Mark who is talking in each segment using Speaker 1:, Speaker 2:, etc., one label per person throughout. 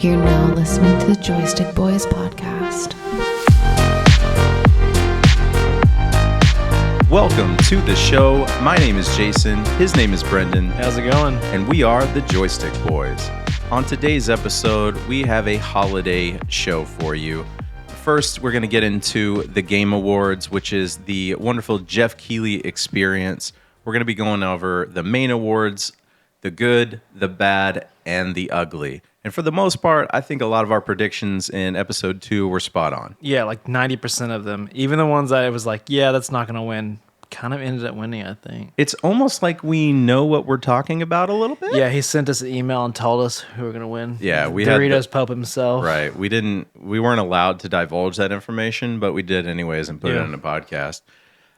Speaker 1: You're now listening to the Joystick Bois podcast.
Speaker 2: Welcome to the show. My name is Jason. His name is Brendan.
Speaker 3: How's it going?
Speaker 2: And we are the Joystick Boys. On today's episode, we have a holiday show for you. First, we're going to get into the Game Awards, which is the wonderful Jeff Keighley experience. We're going to be going over the main awards, the good, the bad, and the ugly. And for the most part, I think a lot of our predictions in episode 2 were spot on.
Speaker 3: Yeah, like 90% of them. Even the ones I was like, yeah, that's not going to win, kind of ended up winning, I think.
Speaker 2: It's almost like we know what we're talking about a little bit.
Speaker 3: Yeah, he sent us an email and told us who were going to win.
Speaker 2: Yeah, we
Speaker 3: Doritos
Speaker 2: had
Speaker 3: Pope himself.
Speaker 2: Right. We weren't allowed to divulge that information, but we did anyways and put it in a podcast.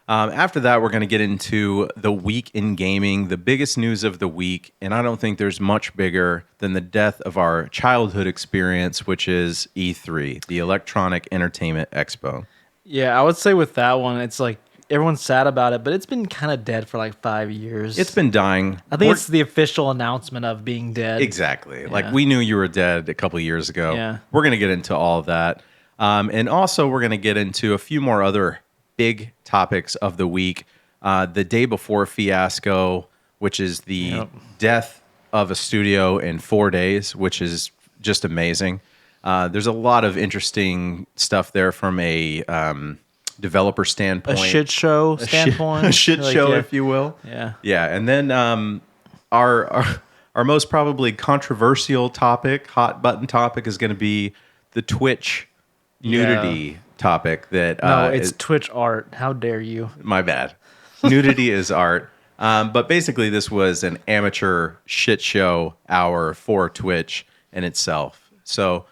Speaker 2: After that, we're going to get into the week in gaming, the biggest news of the week, and I don't think there's much bigger than the death of our childhood experience, which is E3, the Electronic Entertainment Expo.
Speaker 3: Yeah, I would say with that one, it's like everyone's sad about it, but it's been kind of dead for like 5 years.
Speaker 2: It's been dying.
Speaker 3: I think it's the official announcement of being dead.
Speaker 2: Exactly.
Speaker 3: Yeah.
Speaker 2: Like we knew you were dead a couple of years ago.
Speaker 3: Yeah.
Speaker 2: We're going to get into all of that. And also we're going to get into a few more other big topics of the week. The day before fiasco, which is the death of a studio in 4 days, which is just amazing. There's a lot of interesting stuff there from a developer standpoint.
Speaker 3: A shit show standpoint.
Speaker 2: A shit
Speaker 3: like,
Speaker 2: show, if you will.
Speaker 3: Yeah.
Speaker 2: Yeah. And then our most probably controversial topic, hot button topic, is going to be the Twitch nudity topic. That
Speaker 3: no, it's Twitch art. How dare you?
Speaker 2: My bad. Nudity is art. But basically, this was an amateur shit show hour for Twitch in itself. So,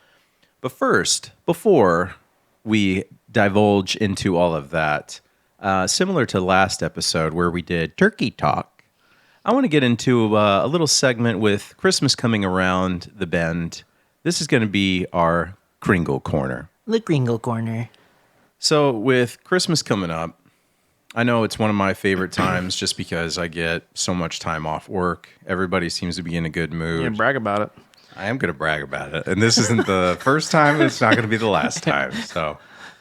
Speaker 2: but first, before we divulge into all of that, similar to last episode where we did Turkey Talk, I want to get into a little segment with Christmas coming around the bend. This is going to be our Kringle Corner.
Speaker 3: The Kringle Corner.
Speaker 2: So with Christmas coming up, I know it's one of my favorite times just because I get so much time off work. Everybody seems to be in a good mood.
Speaker 3: Yeah, brag about it.
Speaker 2: I am going to brag about it. And this isn't the first time. It's not going to be the last time. So,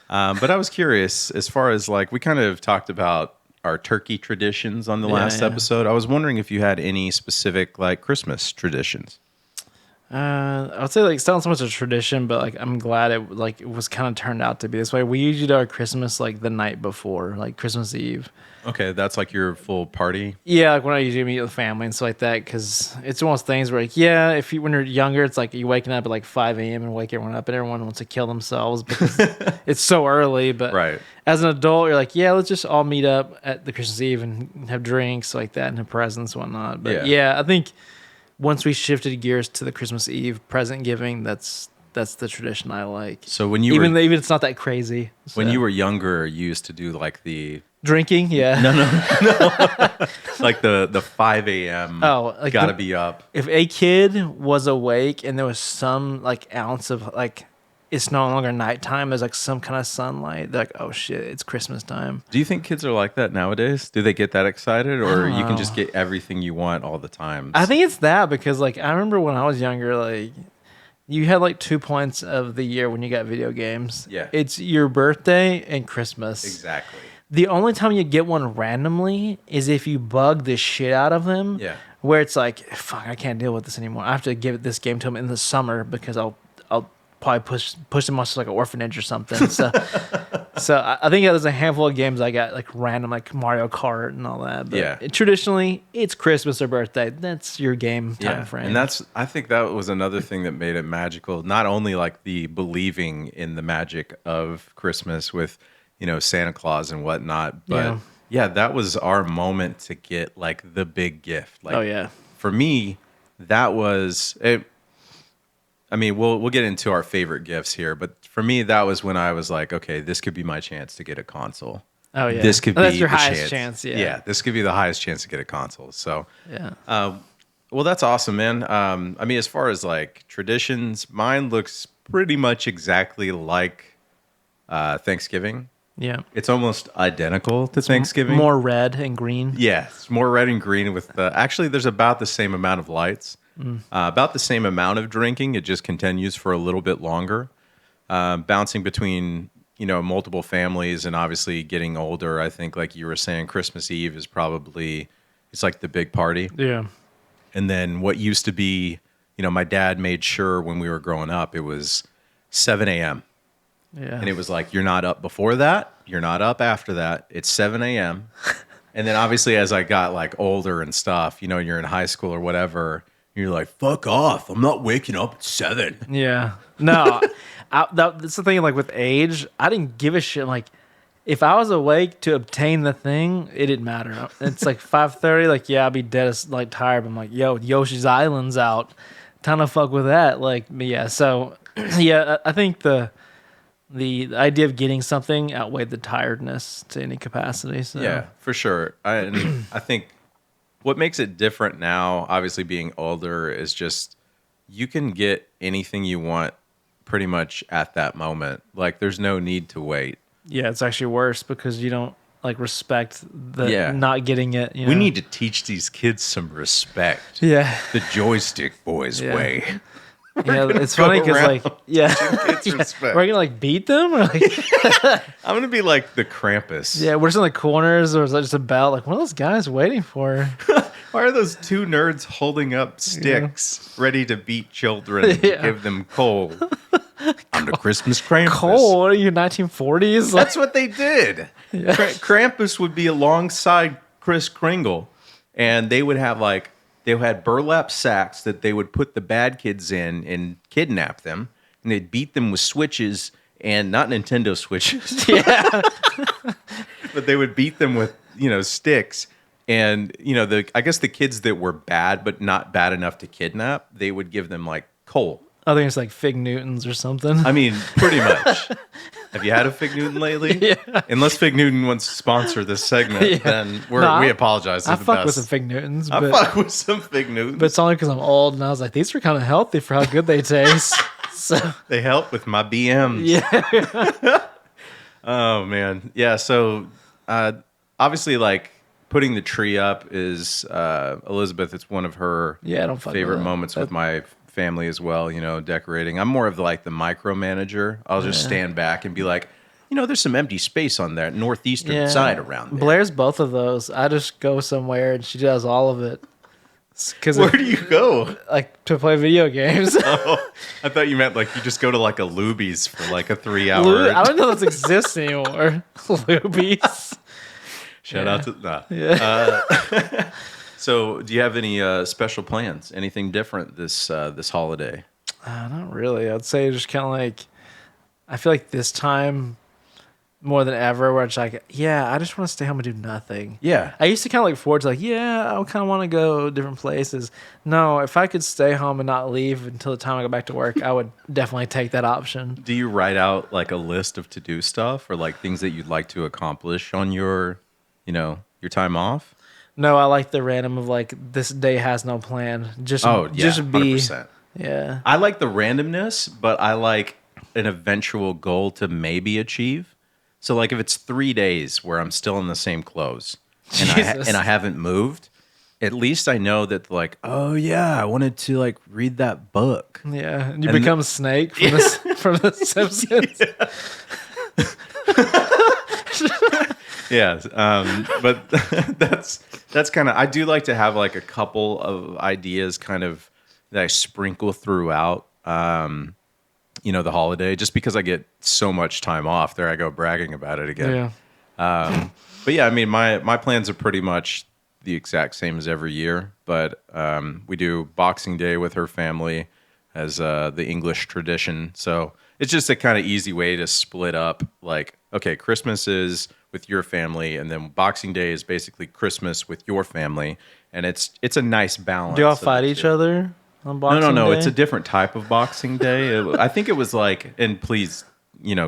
Speaker 2: but I was curious as far as like, we kind of talked about our turkey traditions on the last episode. I was wondering if you had any specific like Christmas traditions.
Speaker 3: I would say like it's not so much a tradition, but like I'm glad it was kind of turned out to be this way. We usually do our Christmas like the night before, like Christmas Eve.
Speaker 2: Okay, that's like your full party.
Speaker 3: Yeah, like when I usually meet with family and stuff like that, because it's one of those things where like when you're younger, it's like you're waking up at like 5 a.m. and wake everyone up, and everyone wants to kill themselves because it's so early. But
Speaker 2: right.
Speaker 3: As an adult, you're like, yeah, let's just all meet up at the Christmas Eve and have drinks like that and have presents and whatnot. But yeah I think once we shifted gears to the Christmas Eve present giving, that's the tradition I like.
Speaker 2: So when you
Speaker 3: even it's not that crazy. So.
Speaker 2: When you were younger, you used to do like the
Speaker 3: drinking, yeah.
Speaker 2: No. Like the 5 a.m.
Speaker 3: Oh, like
Speaker 2: gotta be up.
Speaker 3: If a kid was awake and there was some like ounce of like it's no longer nighttime, there's like some kind of sunlight, they're like, oh shit, it's Christmas time.
Speaker 2: Do you think kids are like that nowadays? Do they get that excited, or you can just get everything you want all the time?
Speaker 3: I think it's that because like I remember when I was younger, like you had like 2 points of the year when you got video games.
Speaker 2: Yeah.
Speaker 3: It's your birthday and Christmas.
Speaker 2: Exactly.
Speaker 3: The only time you get one randomly is if you bug the shit out of them.
Speaker 2: Yeah. Where
Speaker 3: it's like, fuck, I can't deal with this anymore. I have to give this game to them in the summer because I'll probably push them off to like an orphanage or something. So I think there's a handful of games I got like random, like Mario Kart and all that. But traditionally, it's Christmas or birthday. That's your game time frame.
Speaker 2: And I think that was another thing that made it magical. Not only like the believing in the magic of Christmas with, Santa Claus and whatnot, but that was our moment to get like the big gift. Like, for me, that was it. I mean, we'll get into our favorite gifts here, but for me, that was when I was like, okay, this could be my chance to get a console.
Speaker 3: Oh yeah,
Speaker 2: this could be
Speaker 3: that's your
Speaker 2: the
Speaker 3: highest chance.
Speaker 2: Yeah, this could be the highest chance to get a console. So
Speaker 3: yeah.
Speaker 2: Well, that's awesome, man. I mean, as far as like traditions, mine looks pretty much exactly like Thanksgiving.
Speaker 3: Yeah,
Speaker 2: it's almost identical to Thanksgiving.
Speaker 3: More red and green.
Speaker 2: Yeah, it's more red and green with actually there's about the same amount of lights. About the same amount of drinking. It just continues for a little bit longer. Bouncing between, multiple families and obviously getting older. I think, like you were saying, Christmas Eve is probably, it's like the big party.
Speaker 3: Yeah.
Speaker 2: And then what used to be, my dad made sure when we were growing up, it was 7 a.m.
Speaker 3: Yeah.
Speaker 2: And it was like, you're not up before that. You're not up after that. It's 7 a.m. And then obviously as I got like older and stuff, you're in high school or whatever, you're like, fuck off. I'm not waking up at 7.
Speaker 3: Yeah. No, that's the thing. Like with age, I didn't give a shit. Like if I was awake to obtain the thing, it didn't matter. It's like 5:30. Like, yeah, I'd be dead as like tired. But I'm like, yo, Yoshi's Island's out. Time to fuck with that. Like, yeah. So yeah, I think the idea of getting something outweighed the tiredness to any capacity. So.
Speaker 2: Yeah, for sure. I think what makes it different now, obviously being older, is just you can get anything you want pretty much at that moment. Like, there's no need to wait.
Speaker 3: Yeah, it's actually worse because you don't like respect the not getting it.
Speaker 2: We need to teach these kids some respect.
Speaker 3: Yeah,
Speaker 2: the Joystick Boys way.
Speaker 3: It's funny because like we're gonna like beat them or like
Speaker 2: I'm gonna be like the Krampus.
Speaker 3: Yeah, we're just in the corners or is that just about like what are those guys waiting for?
Speaker 2: Why are those two nerds holding up sticks ready to beat children and give them coal? I'm the Christmas Krampus.
Speaker 3: Coal? What are you, 1940s?
Speaker 2: That's what they did. Yeah. Krampus would be alongside Kris Kringle, and they would have like they had burlap sacks that they would put the bad kids in and kidnap them, and they'd beat them with switches and not Nintendo switches. Yeah, but they would beat them with sticks. And I guess the kids that were bad but not bad enough to kidnap, they would give them like coal.
Speaker 3: I think it's like Fig Newtons or something.
Speaker 2: I mean, pretty much. Have you had a Fig Newton lately?
Speaker 3: Yeah.
Speaker 2: Unless Fig Newton wants to sponsor this segment, then we apologize.
Speaker 3: I fuck with some Fig Newtons.
Speaker 2: I fuck with some Fig Newtons.
Speaker 3: But it's only because I'm old and I was like, these are kind of healthy for how good they taste. So
Speaker 2: they help with my BMs.
Speaker 3: Yeah.
Speaker 2: Oh, man. Yeah, so obviously, like, putting the tree up is, Elizabeth, it's one of her favorite moments with my family as well, decorating. I'm more of like the micromanager. I'll just stand back and be like, there's some empty space on that northeastern side around there.
Speaker 3: Blair's both of those. I just go somewhere and she does all of it.
Speaker 2: Where do you go?
Speaker 3: Like to play video games.
Speaker 2: Oh, I thought you meant like you just go to like a Luby's for like a 3-hour.
Speaker 3: I don't know if those exist anymore. Luby's.
Speaker 2: Shout out to that. So, do you have any special plans? Anything different this holiday?
Speaker 3: Not really. I'd say just kind of like, I feel like this time more than ever, where it's like, I just want to stay home and do nothing.
Speaker 2: Yeah.
Speaker 3: I used to kind of look forward to like, I kind of want to go different places. No, if I could stay home and not leave until the time I go back to work, I would definitely take that option.
Speaker 2: Do you write out like a list of to-do stuff or like things that you'd like to accomplish on your your time off?
Speaker 3: No, I like the random of like this day has no plan. Just be
Speaker 2: 100%.
Speaker 3: Yeah.
Speaker 2: I like the randomness, but I like an eventual goal to maybe achieve. So like if it's 3 days where I'm still in the same clothes and I haven't moved, at least I know that like, oh yeah, I wanted to like read that book.
Speaker 3: Yeah, and you become Snake from the Simpsons.
Speaker 2: Yeah, but that's kind of, I do like to have like a couple of ideas kind of that I sprinkle throughout, the holiday, just because I get so much time off. There I go bragging about it again. Yeah. But yeah, I mean, my plans are pretty much the exact same as every year, but we do Boxing Day with her family as the English tradition. So it's just a kind of easy way to split up like, okay, Christmas is with your family, and then Boxing Day is basically Christmas with your family, and it's a nice balance.
Speaker 3: Do y'all fight each other on Boxing Day?
Speaker 2: No. It's a different type of Boxing Day. I think it was like, and please,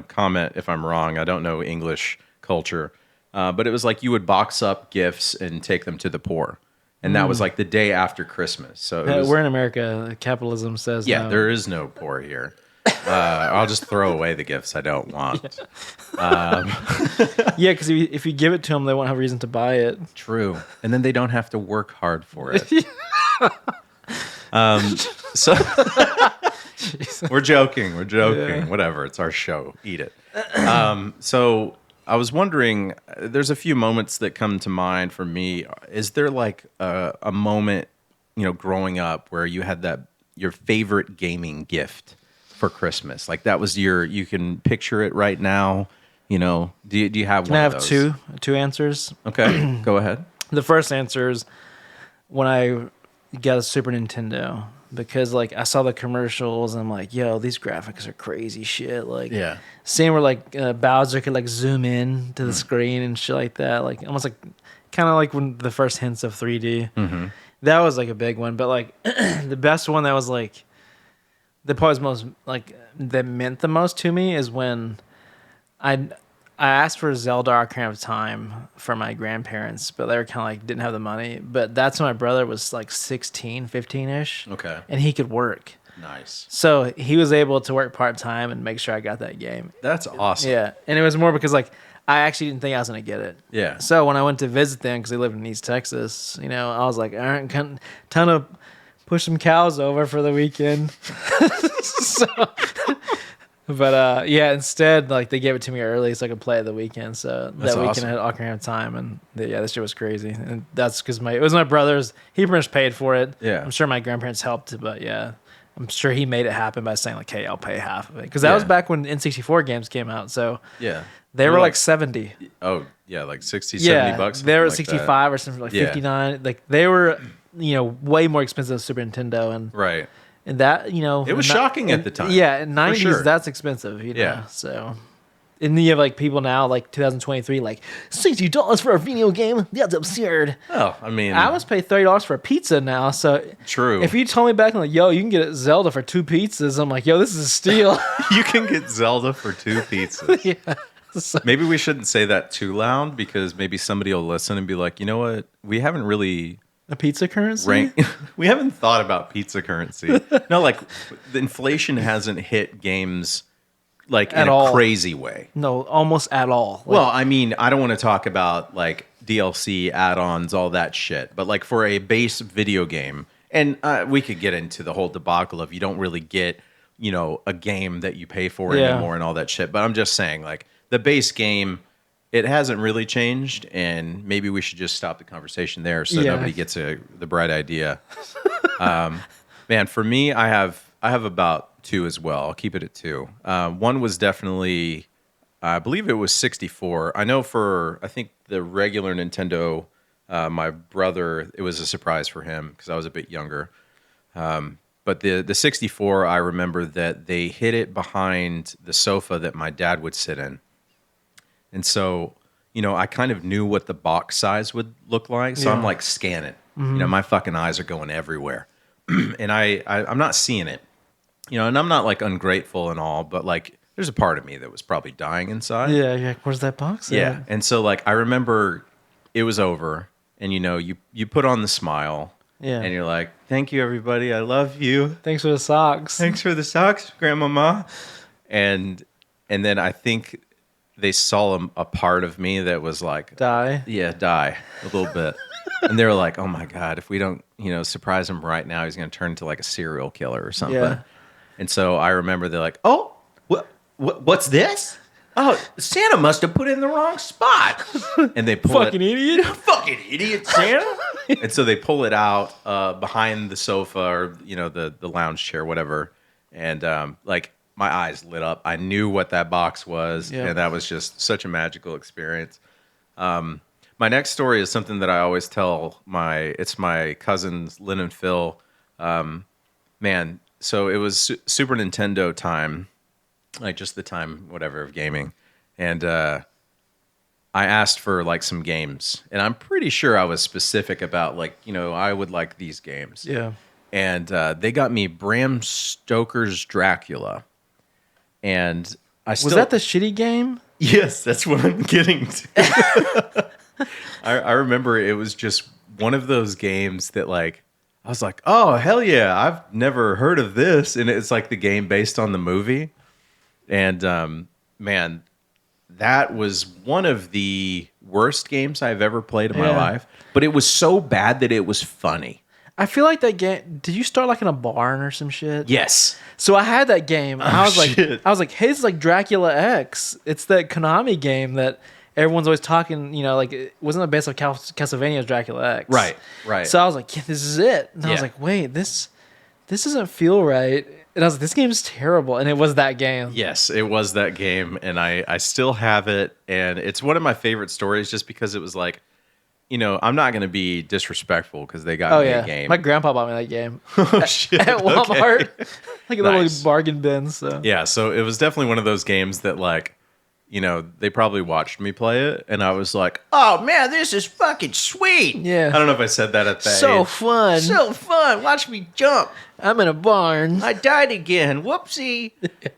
Speaker 2: comment if I'm wrong. I don't know English culture, but it was like you would box up gifts and take them to the poor, and that was like the day after Christmas. So
Speaker 3: we're in America. Capitalism says no.
Speaker 2: There is no poor here. I'll just throw away the gifts I don't want.
Speaker 3: Yeah, because if you give it to them, they won't have a reason to buy it.
Speaker 2: True. And then they don't have to work hard for it. So we're joking. Whatever. It's our show. Eat it. So I was wondering, there's a few moments that come to mind for me. Is there like a moment, growing up where you had your favorite gaming gift for Christmas? Like that was you can picture it right now. Do you have
Speaker 3: Can
Speaker 2: one
Speaker 3: I
Speaker 2: of
Speaker 3: have
Speaker 2: those?
Speaker 3: two answers?
Speaker 2: Okay, go ahead.
Speaker 3: The first answer is when I got a Super Nintendo, because like I saw the commercials and I'm like, yo, these graphics are crazy shit. Like,
Speaker 2: Yeah.
Speaker 3: seeing where like Bowser could like zoom in to the screen and shit like that, like almost like kind of like when the first hints of 3D.
Speaker 2: Mm-hmm.
Speaker 3: That was like a big one. But like the best one that was like the part was most like that meant the most to me is when I asked for Zelda Ocarina of Time for my grandparents, but they were kind of like didn't have the money. But that's when my brother was like 16, 15-ish.
Speaker 2: Okay.
Speaker 3: And he could work.
Speaker 2: Nice.
Speaker 3: So he was able to work part-time and make sure I got that game.
Speaker 2: That's awesome.
Speaker 3: Yeah. And it was more because like I actually didn't think I was going to get it.
Speaker 2: Yeah.
Speaker 3: So when I went to visit them, because they lived in East Texas, I was like, all right, time to push some cows over for the weekend. But yeah, instead, like they gave it to me early so I could play it the weekend. So
Speaker 2: That's
Speaker 3: that weekend
Speaker 2: awesome.
Speaker 3: I had Ocarina of Time, and this shit was crazy. And that's because it was my brother's. He pretty much paid for it.
Speaker 2: Yeah.
Speaker 3: I'm sure my grandparents helped, but yeah, I'm sure he made it happen by saying like, "Hey, I'll pay half of it," because that was
Speaker 2: Yeah.
Speaker 3: back when N64 games came out. So
Speaker 2: Yeah.
Speaker 3: they were like 70.
Speaker 2: Oh, yeah, like 60,
Speaker 3: Yeah,
Speaker 2: 70 bucks.
Speaker 3: they were at
Speaker 2: something like that.
Speaker 3: 65 or something like
Speaker 2: Yeah.
Speaker 3: 59. Like they were, way more expensive than Super Nintendo, and
Speaker 2: Right.
Speaker 3: that
Speaker 2: It was shocking at the time.
Speaker 3: Yeah, in '90s
Speaker 2: sure.
Speaker 3: that's expensive.
Speaker 2: Yeah.
Speaker 3: So, and then you have like people now, like 2023, like $60 for a video game. That's absurd.
Speaker 2: Oh, I mean,
Speaker 3: I almost pay $30 for a pizza now. So
Speaker 2: true.
Speaker 3: if you told me back, like, yo, you can get Zelda for 2 pizzas, I'm like, yo, this is a steal.
Speaker 2: You can get Zelda for 2 pizzas.
Speaker 3: Yeah. So,
Speaker 2: Maybe we shouldn't say that too loud because maybe somebody will listen and be like, you know what? We haven't really
Speaker 3: a pizza currency?
Speaker 2: we haven't thought about pizza currency. No, like the inflation hasn't hit games like
Speaker 3: At
Speaker 2: in a
Speaker 3: all.
Speaker 2: crazy way.
Speaker 3: No, almost at all. Like,
Speaker 2: Well, I mean, I don't want to talk about like DLC add-ons, all that shit, but like for a base video game, and we could get into the whole debacle of you don't really get, a game that you pay for
Speaker 3: Yeah.
Speaker 2: anymore and all that shit. But I'm just saying, like the base game, it hasn't really changed, and maybe we should just stop the conversation there so
Speaker 3: Yeah.
Speaker 2: nobody gets the bright idea. Man, for me, I have about 2 as well. I'll keep it at 2. One was definitely, I believe it was 64. I know I think the regular Nintendo, my brother, it was a surprise for him because I was a bit younger. But the 64, I remember that they hid it behind the sofa that my dad would sit in. And so, I kind of knew what the box size would look like. So I'm
Speaker 3: Yeah.
Speaker 2: like scanning. My fucking eyes are going everywhere. And I'm not seeing it. And I'm not like ungrateful and all, but like there's a part of me that was probably dying inside.
Speaker 3: yeah, you're like, where's that box?
Speaker 2: Yeah.
Speaker 3: at?
Speaker 2: And so like I remember it was over and you put on the smile.
Speaker 3: Yeah.
Speaker 2: And you're like, thank you everybody. I love you.
Speaker 3: Thanks for the socks.
Speaker 2: Thanks for the socks, Grandmama. And then I think they saw a part of me that was like,
Speaker 3: Die.
Speaker 2: yeah, die a little bit. And they were like, oh my God, if we don't, surprise him right now, he's going to turn into like a serial killer or something.
Speaker 3: Yeah.
Speaker 2: And so I remember they're like, oh, what's this? Oh, Santa must have put it in the wrong spot. And they pull
Speaker 3: Fucking
Speaker 2: it.
Speaker 3: idiot.
Speaker 2: Fucking idiot, Santa. And so they pull it out behind the sofa or, the lounge chair, whatever. And like my eyes lit up. I knew what that box was.
Speaker 3: Yep.
Speaker 2: And that was just such a magical experience. My next story is something that I always tell it's my cousins, Lynn and Phil. Man, so it was Super Nintendo time, like just the time, whatever, of gaming. And I asked for like some games. And I'm pretty sure I was specific about like, I would like these games.
Speaker 3: Yeah.
Speaker 2: And they got me Bram Stoker's Dracula. And I still...
Speaker 3: Was that the shitty game?
Speaker 2: Yes, that's what I'm getting to. I remember it was just one of those games that like I was like, oh hell yeah, I've never heard of this, and it's like the game based on the movie. And man, that was one of the worst games I've ever played in my
Speaker 3: Yeah.
Speaker 2: life. But it was so bad that it was funny.
Speaker 3: I feel like that game. Did you start like in a barn or some shit?
Speaker 2: Yes.
Speaker 3: So I had that game. And
Speaker 2: Oh, shit.
Speaker 3: I was like, hey, this is like Dracula X. It's that Konami game that everyone's always talking. You know, like it wasn't the base of Castlevania's Dracula X.
Speaker 2: Right.
Speaker 3: So I was like, yeah, this is it. And I was
Speaker 2: Yeah.
Speaker 3: like, wait, this doesn't feel right. And I was like, this game's terrible. And it was that game.
Speaker 2: Yes, it was that game, and I still have it, and it's one of my favorite stories just because it was like, you know, I'm not going to be disrespectful because they got
Speaker 3: Oh
Speaker 2: me
Speaker 3: yeah,
Speaker 2: a game.
Speaker 3: my grandpa bought me that game
Speaker 2: Oh, shit.
Speaker 3: at Walmart,
Speaker 2: Okay.
Speaker 3: like a little
Speaker 2: Nice.
Speaker 3: bargain bin. So
Speaker 2: Yeah, so it was definitely one of those games that, like, you know, they probably watched me play it, and I was like, oh, man, this is fucking sweet.
Speaker 3: Yeah.
Speaker 2: I don't know if I said that at that
Speaker 3: so
Speaker 2: age.
Speaker 3: fun.
Speaker 2: So fun. Watch me jump.
Speaker 3: I'm in a barn.
Speaker 2: I died again. Whoopsie.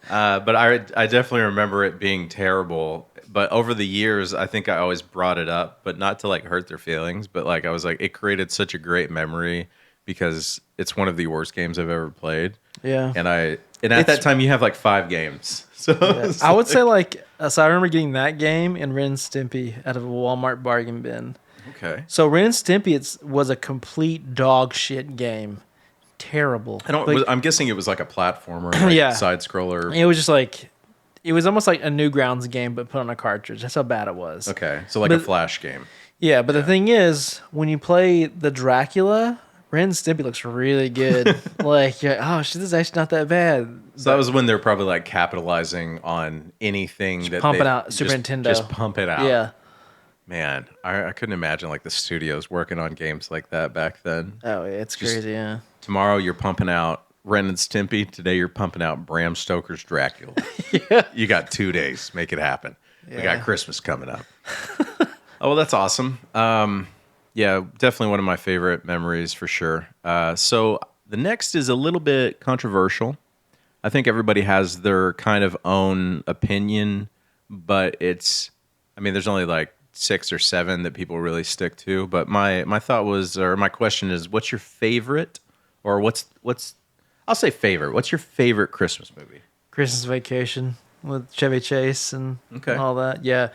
Speaker 2: But I definitely remember it being terrible. But over the years, I think I always brought it up, but not to like hurt their feelings. But like I was like, it created such a great memory because it's one of the worst games I've ever played.
Speaker 3: Yeah.
Speaker 2: And at that time, you have like 5 games. So it's
Speaker 3: I would say like so. I remember getting that game and Ren and Stimpy out of a Walmart bargain bin.
Speaker 2: okay.
Speaker 3: So Ren and Stimpy was a complete dog shit game. Terrible.
Speaker 2: I'm guessing it was like a platformer, like
Speaker 3: Yeah.
Speaker 2: side scroller.
Speaker 3: It was just like it was almost like a Newgrounds game, but put on a cartridge. That's how bad it was.
Speaker 2: Okay, so like
Speaker 3: But-
Speaker 2: a flash game.
Speaker 3: Yeah, but the thing is, when you play the Dracula, Ren and Stimpy looks really good. Like, you're like, oh shit, this is actually not that bad.
Speaker 2: So that was when they're probably like capitalizing on anything that
Speaker 3: pumping
Speaker 2: they
Speaker 3: out Super Nintendo.
Speaker 2: Just pump it out.
Speaker 3: Yeah.
Speaker 2: Man, I couldn't imagine like the studios working on games like that back then.
Speaker 3: Oh, yeah, it's
Speaker 2: Just-
Speaker 3: crazy. Yeah.
Speaker 2: Tomorrow you're pumping out Ren and Stimpy. Today you're pumping out Bram Stoker's Dracula.
Speaker 3: Yeah.
Speaker 2: You got 2 days. Make it happen. We
Speaker 3: Yeah.
Speaker 2: got Christmas coming up. Oh, well, that's awesome. Yeah, definitely one of my favorite memories for sure. So the next is a little bit controversial. I think everybody has their kind of own opinion, but there's only like 6 or 7 that people really stick to. But my thought was, or my question is, what's your favorite, or I'll say favorite. What's your favorite Christmas movie?
Speaker 3: Christmas Vacation with Chevy Chase and
Speaker 2: Okay.
Speaker 3: all that. Yeah.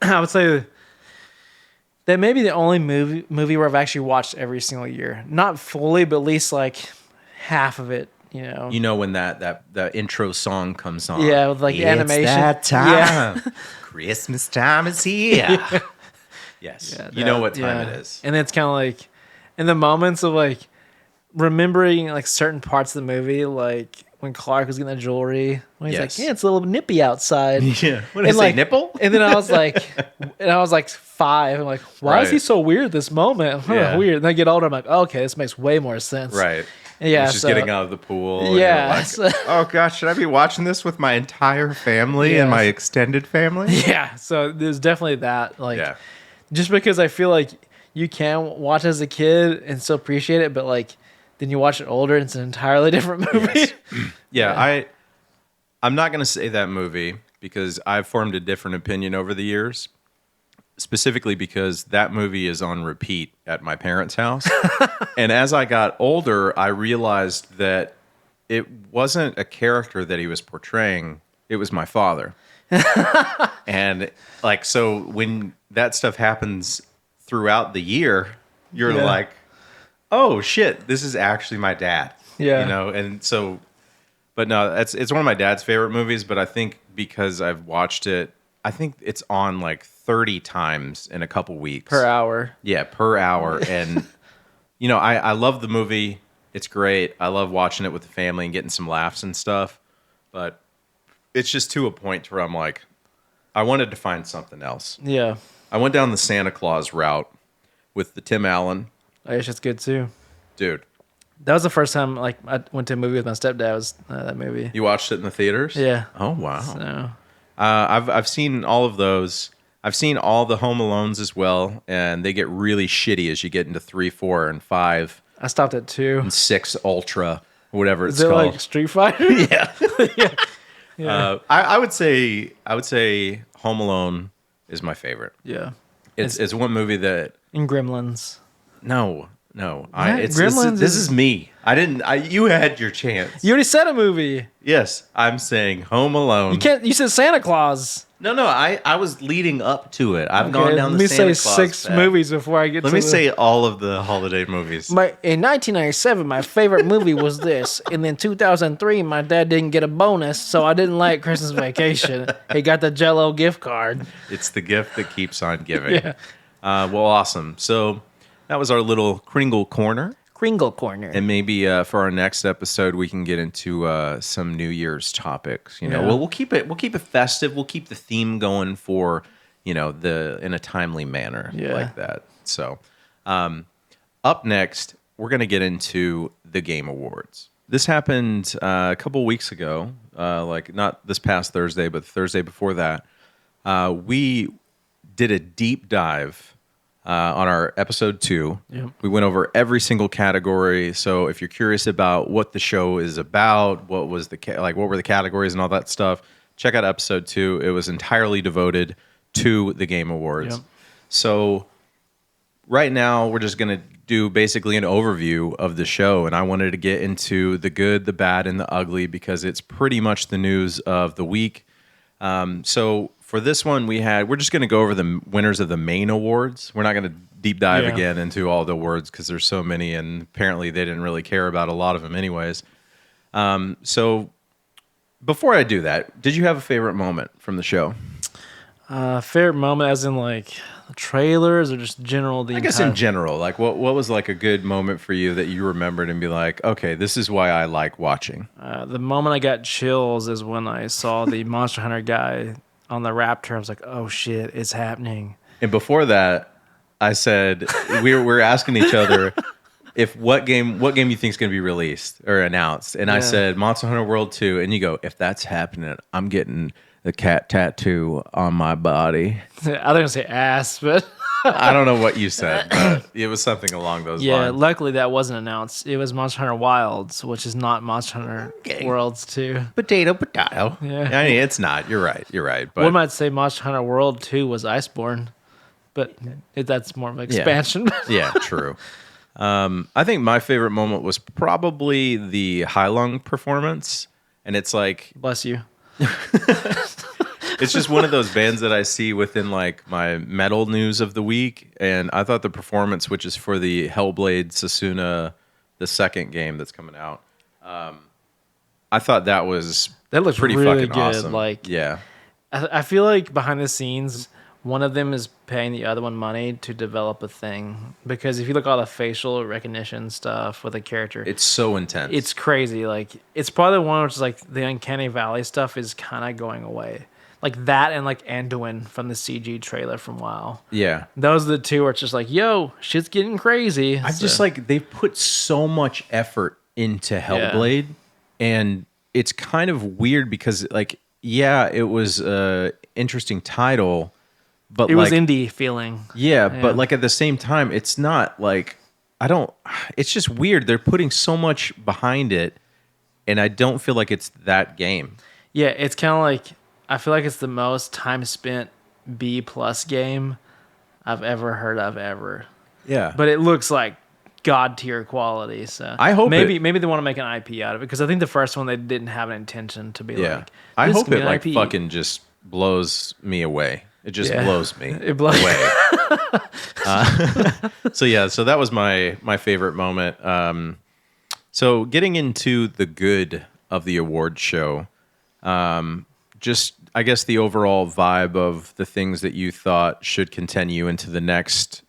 Speaker 3: I would say that may be the only movie where I've actually watched every single year. Not fully, but at least like half of it, you know.
Speaker 2: You know when that intro song comes on.
Speaker 3: Yeah, with like animation.
Speaker 2: That time.
Speaker 3: Yeah.
Speaker 2: Christmas time is here. Yes.
Speaker 3: Yeah,
Speaker 2: You know
Speaker 3: that-
Speaker 2: what time
Speaker 3: yeah.
Speaker 2: it is.
Speaker 3: And it's kind of like in the moments of like remembering like certain parts of the movie, like when Clark was getting the jewelry, when he's
Speaker 2: Yes.
Speaker 3: like, "Yeah, it's a little nippy outside."
Speaker 2: Yeah. What did I
Speaker 3: And
Speaker 2: say,
Speaker 3: like
Speaker 2: nipple?
Speaker 3: And then I was like, 5. I'm like, why is
Speaker 2: Right.
Speaker 3: he so weird this moment?
Speaker 2: Yeah.
Speaker 3: Weird. And then I get older, I'm like, okay, this makes way more sense.
Speaker 2: Right.
Speaker 3: Yeah.
Speaker 2: He's just
Speaker 3: so-
Speaker 2: getting out of the pool. and
Speaker 3: Yeah,
Speaker 2: you're like,
Speaker 3: so-
Speaker 2: oh gosh, should I be watching this with my entire family and
Speaker 3: Yeah.
Speaker 2: my extended family?
Speaker 3: Yeah. So there's definitely that. Like,
Speaker 2: Yeah.
Speaker 3: just because I feel like you can watch as a kid and still appreciate it, but like then you watch it older and it's an entirely different movie.
Speaker 2: Yes. Yeah, I'm not going to say that movie because I've formed a different opinion over the years, specifically because that movie is on repeat at my parents' house. And as I got older, I realized that it wasn't a character that he was portraying, it was my father. And like, so when that stuff happens throughout the year, you're
Speaker 3: Yeah.
Speaker 2: like, oh shit, this is actually my dad.
Speaker 3: Yeah.
Speaker 2: You know, and so, but no, it's one of my dad's favorite movies, but I think because I've watched it, I think it's on like 30 times in a couple weeks.
Speaker 3: Per hour.
Speaker 2: Yeah, per hour. And, you know, I love the movie. It's great. I love watching it with the family and getting some laughs and stuff. But it's just to a point where I'm like, I wanted to find something else.
Speaker 3: Yeah.
Speaker 2: I went down the Santa Claus route with the Tim Allen.
Speaker 3: I guess it's good too.
Speaker 2: Dude,
Speaker 3: That was the first time like I went to a movie with my stepdad. Was that movie?
Speaker 2: you watched it in the theaters?
Speaker 3: Yeah.
Speaker 2: Oh, wow.
Speaker 3: So
Speaker 2: I've seen all of those. I've seen all the Home Alones as well, and they get really shitty as you get into 3, 4, and 5,
Speaker 3: I stopped at 2.
Speaker 2: and 6 Ultra, whatever it's
Speaker 3: Is it
Speaker 2: called.
Speaker 3: like Street Fighter?
Speaker 2: Yeah.
Speaker 3: Yeah.
Speaker 2: I would say Home Alone is my favorite.
Speaker 3: Yeah.
Speaker 2: It's one movie that
Speaker 3: And Gremlins.
Speaker 2: no, No.
Speaker 3: Gremlins
Speaker 2: This is me. You had your chance.
Speaker 3: You already said a movie.
Speaker 2: Yes, I'm saying Home Alone.
Speaker 3: You said Santa Claus.
Speaker 2: No, I was leading up to it. I've gone down the Santa Claus
Speaker 3: Let me say 6
Speaker 2: path.
Speaker 3: movies before I get
Speaker 2: Let
Speaker 3: to
Speaker 2: me say all of the holiday movies.
Speaker 3: In 1997, my favorite movie was this. And then 2003, my dad didn't get a bonus, so I didn't like Christmas Vacation. He got the Jell-O gift card.
Speaker 2: It's the gift that keeps on giving.
Speaker 3: Yeah.
Speaker 2: Well, awesome. So that was our little Kringle Corner.
Speaker 3: Kringle Corner.
Speaker 2: And maybe for our next episode, we can get into some New Year's topics. You know,
Speaker 3: Yeah.
Speaker 2: well, we'll keep it festive. We'll keep the theme going for in a timely manner like that. So, up next, we're gonna get into the Game Awards. This happened a couple weeks ago, like not this past Thursday, but the Thursday before that. We did a deep dive. On our episode 2, we went over every single category. So if you're curious about what the show is about, what were the categories and all that stuff, check out episode 2. It was entirely devoted to the Game Awards.
Speaker 3: Yep.
Speaker 2: So right now we're just going to do basically an overview of the show, and I wanted to get into the good, the bad, and the ugly because it's pretty much the news of the week. So for this one, we're just going to go over the winners of the main awards. We're not going to deep dive again into all the awards because there's so many, and apparently they didn't really care about a lot of them anyways. So before I do that, did you have a favorite moment from the show?
Speaker 3: Favorite moment as in like trailers or just general?
Speaker 2: I guess in general, like what was like a good moment for you that you remembered and be like, okay, this is why I like watching?
Speaker 3: The moment I got chills is when I saw the Monster Hunter guy on the Raptor. I was like, oh shit, it's happening.
Speaker 2: And before that, I said we were asking each other if what game you think is going to be released or announced, and I said Monster Hunter World 2, and you go, if that's happening, I'm getting the cat tattoo on my body.
Speaker 3: I was gonna say ass, but
Speaker 2: I don't know what you said, but it was something along those lines.
Speaker 3: Luckily that wasn't announced. It was Monster Hunter Wilds, which is not Monster Hunter Worlds 2.
Speaker 2: Potato.
Speaker 3: Yeah.
Speaker 2: I mean, it's not. You're right. But
Speaker 3: One might say Monster Hunter World 2 was Iceborne, but that's more of an expansion.
Speaker 2: Yeah, true. I think my favorite moment was probably the Heilung performance, and it's like,
Speaker 3: Bless you.
Speaker 2: it's just one of those bands that I see within like my metal news of the week, and I thought the performance, which is for the Hellblade Sasuna, the second game that's coming out, I thought that looks pretty
Speaker 3: really
Speaker 2: fucking
Speaker 3: good.
Speaker 2: awesome.
Speaker 3: Like,
Speaker 2: yeah,
Speaker 3: I feel like behind the scenes, one of them is paying the other one money to develop a thing. Because if you look at all the facial recognition stuff with a character,
Speaker 2: it's so intense.
Speaker 3: it's crazy. Like, it's probably the one which is like the Uncanny Valley stuff is kind of going away. Like that and like Anduin from the CG trailer from WoW.
Speaker 2: Yeah.
Speaker 3: Those are the two where it's just like, yo, shit's getting crazy.
Speaker 2: I just like, they've put so much effort into Hellblade, and it's kind of weird because like, yeah, it was a interesting title, but
Speaker 3: it
Speaker 2: like,
Speaker 3: was indie feeling.
Speaker 2: Yeah, but like at the same time, it's not like, it's just weird. They're putting so much behind it, and I don't feel like it's that game.
Speaker 3: Yeah, it's kind of like, I feel like it's the most time spent B+ game I've ever heard of ever.
Speaker 2: Yeah.
Speaker 3: But it looks like god tier quality. So
Speaker 2: I hope
Speaker 3: maybe they want to make an IP out of it, because I think the first one they didn't have an intention to be like.
Speaker 2: I
Speaker 3: this
Speaker 2: hope
Speaker 3: can be
Speaker 2: it
Speaker 3: an
Speaker 2: like
Speaker 3: IP.
Speaker 2: fucking just blows me away. It just blows me
Speaker 3: It blows
Speaker 2: away. So that was my favorite moment. So getting into the good of the award show, just I guess the overall vibe of the things that you thought should continue into the next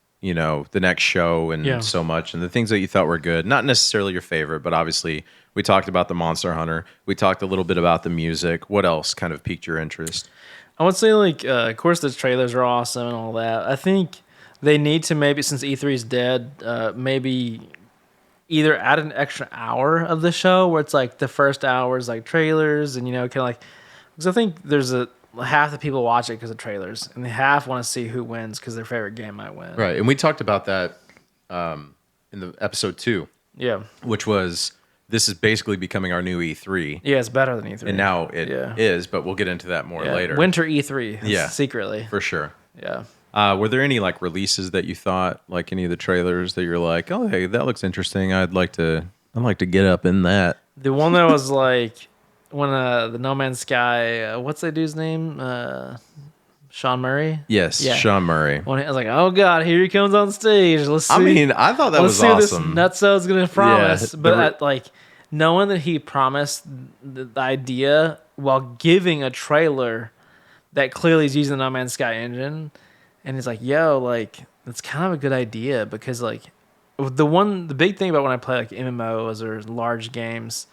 Speaker 2: show and so much, and the things that you thought were good, not necessarily your favorite, but obviously we talked about the Monster Hunter. We talked a little bit about the music. What else kind of piqued your interest?
Speaker 3: I would say, like, of course, the trailers are awesome and all that. I think they need to maybe, since E3 is dead, maybe either add an extra hour of the show where it's like the first hour is like trailers and, kind of like, because I think there's half the people watch it because of trailers, and the half want to see who wins because their favorite game might win.
Speaker 2: Right, and we talked about that in the episode 2.
Speaker 3: Yeah.
Speaker 2: Which was, this is basically becoming our new E3.
Speaker 3: Yeah, it's better than E3.
Speaker 2: And now it is, but we'll get into that more later.
Speaker 3: Winter E3.
Speaker 2: Yeah.
Speaker 3: Secretly.
Speaker 2: For sure.
Speaker 3: Yeah.
Speaker 2: Were there any like releases that you thought, like any of the trailers that you're like, oh hey, that looks interesting. I'd like to get up in that.
Speaker 3: The one that was like when the No Man's Sky, what's that dude's name? Sean Murray.
Speaker 2: Yes,
Speaker 3: Yeah.
Speaker 2: Sean Murray.
Speaker 3: When I was like, oh god, here he comes on stage. Let's see.
Speaker 2: I mean, I thought that
Speaker 3: let's
Speaker 2: was
Speaker 3: see
Speaker 2: awesome.
Speaker 3: what this nutso's gonna promise.
Speaker 2: Yeah,
Speaker 3: But like knowing that he promised the idea while giving a trailer that clearly is using the No Man's Sky engine, and he's like, yo, like that's kind of a good idea because like the big thing about when I play like MMOs or large games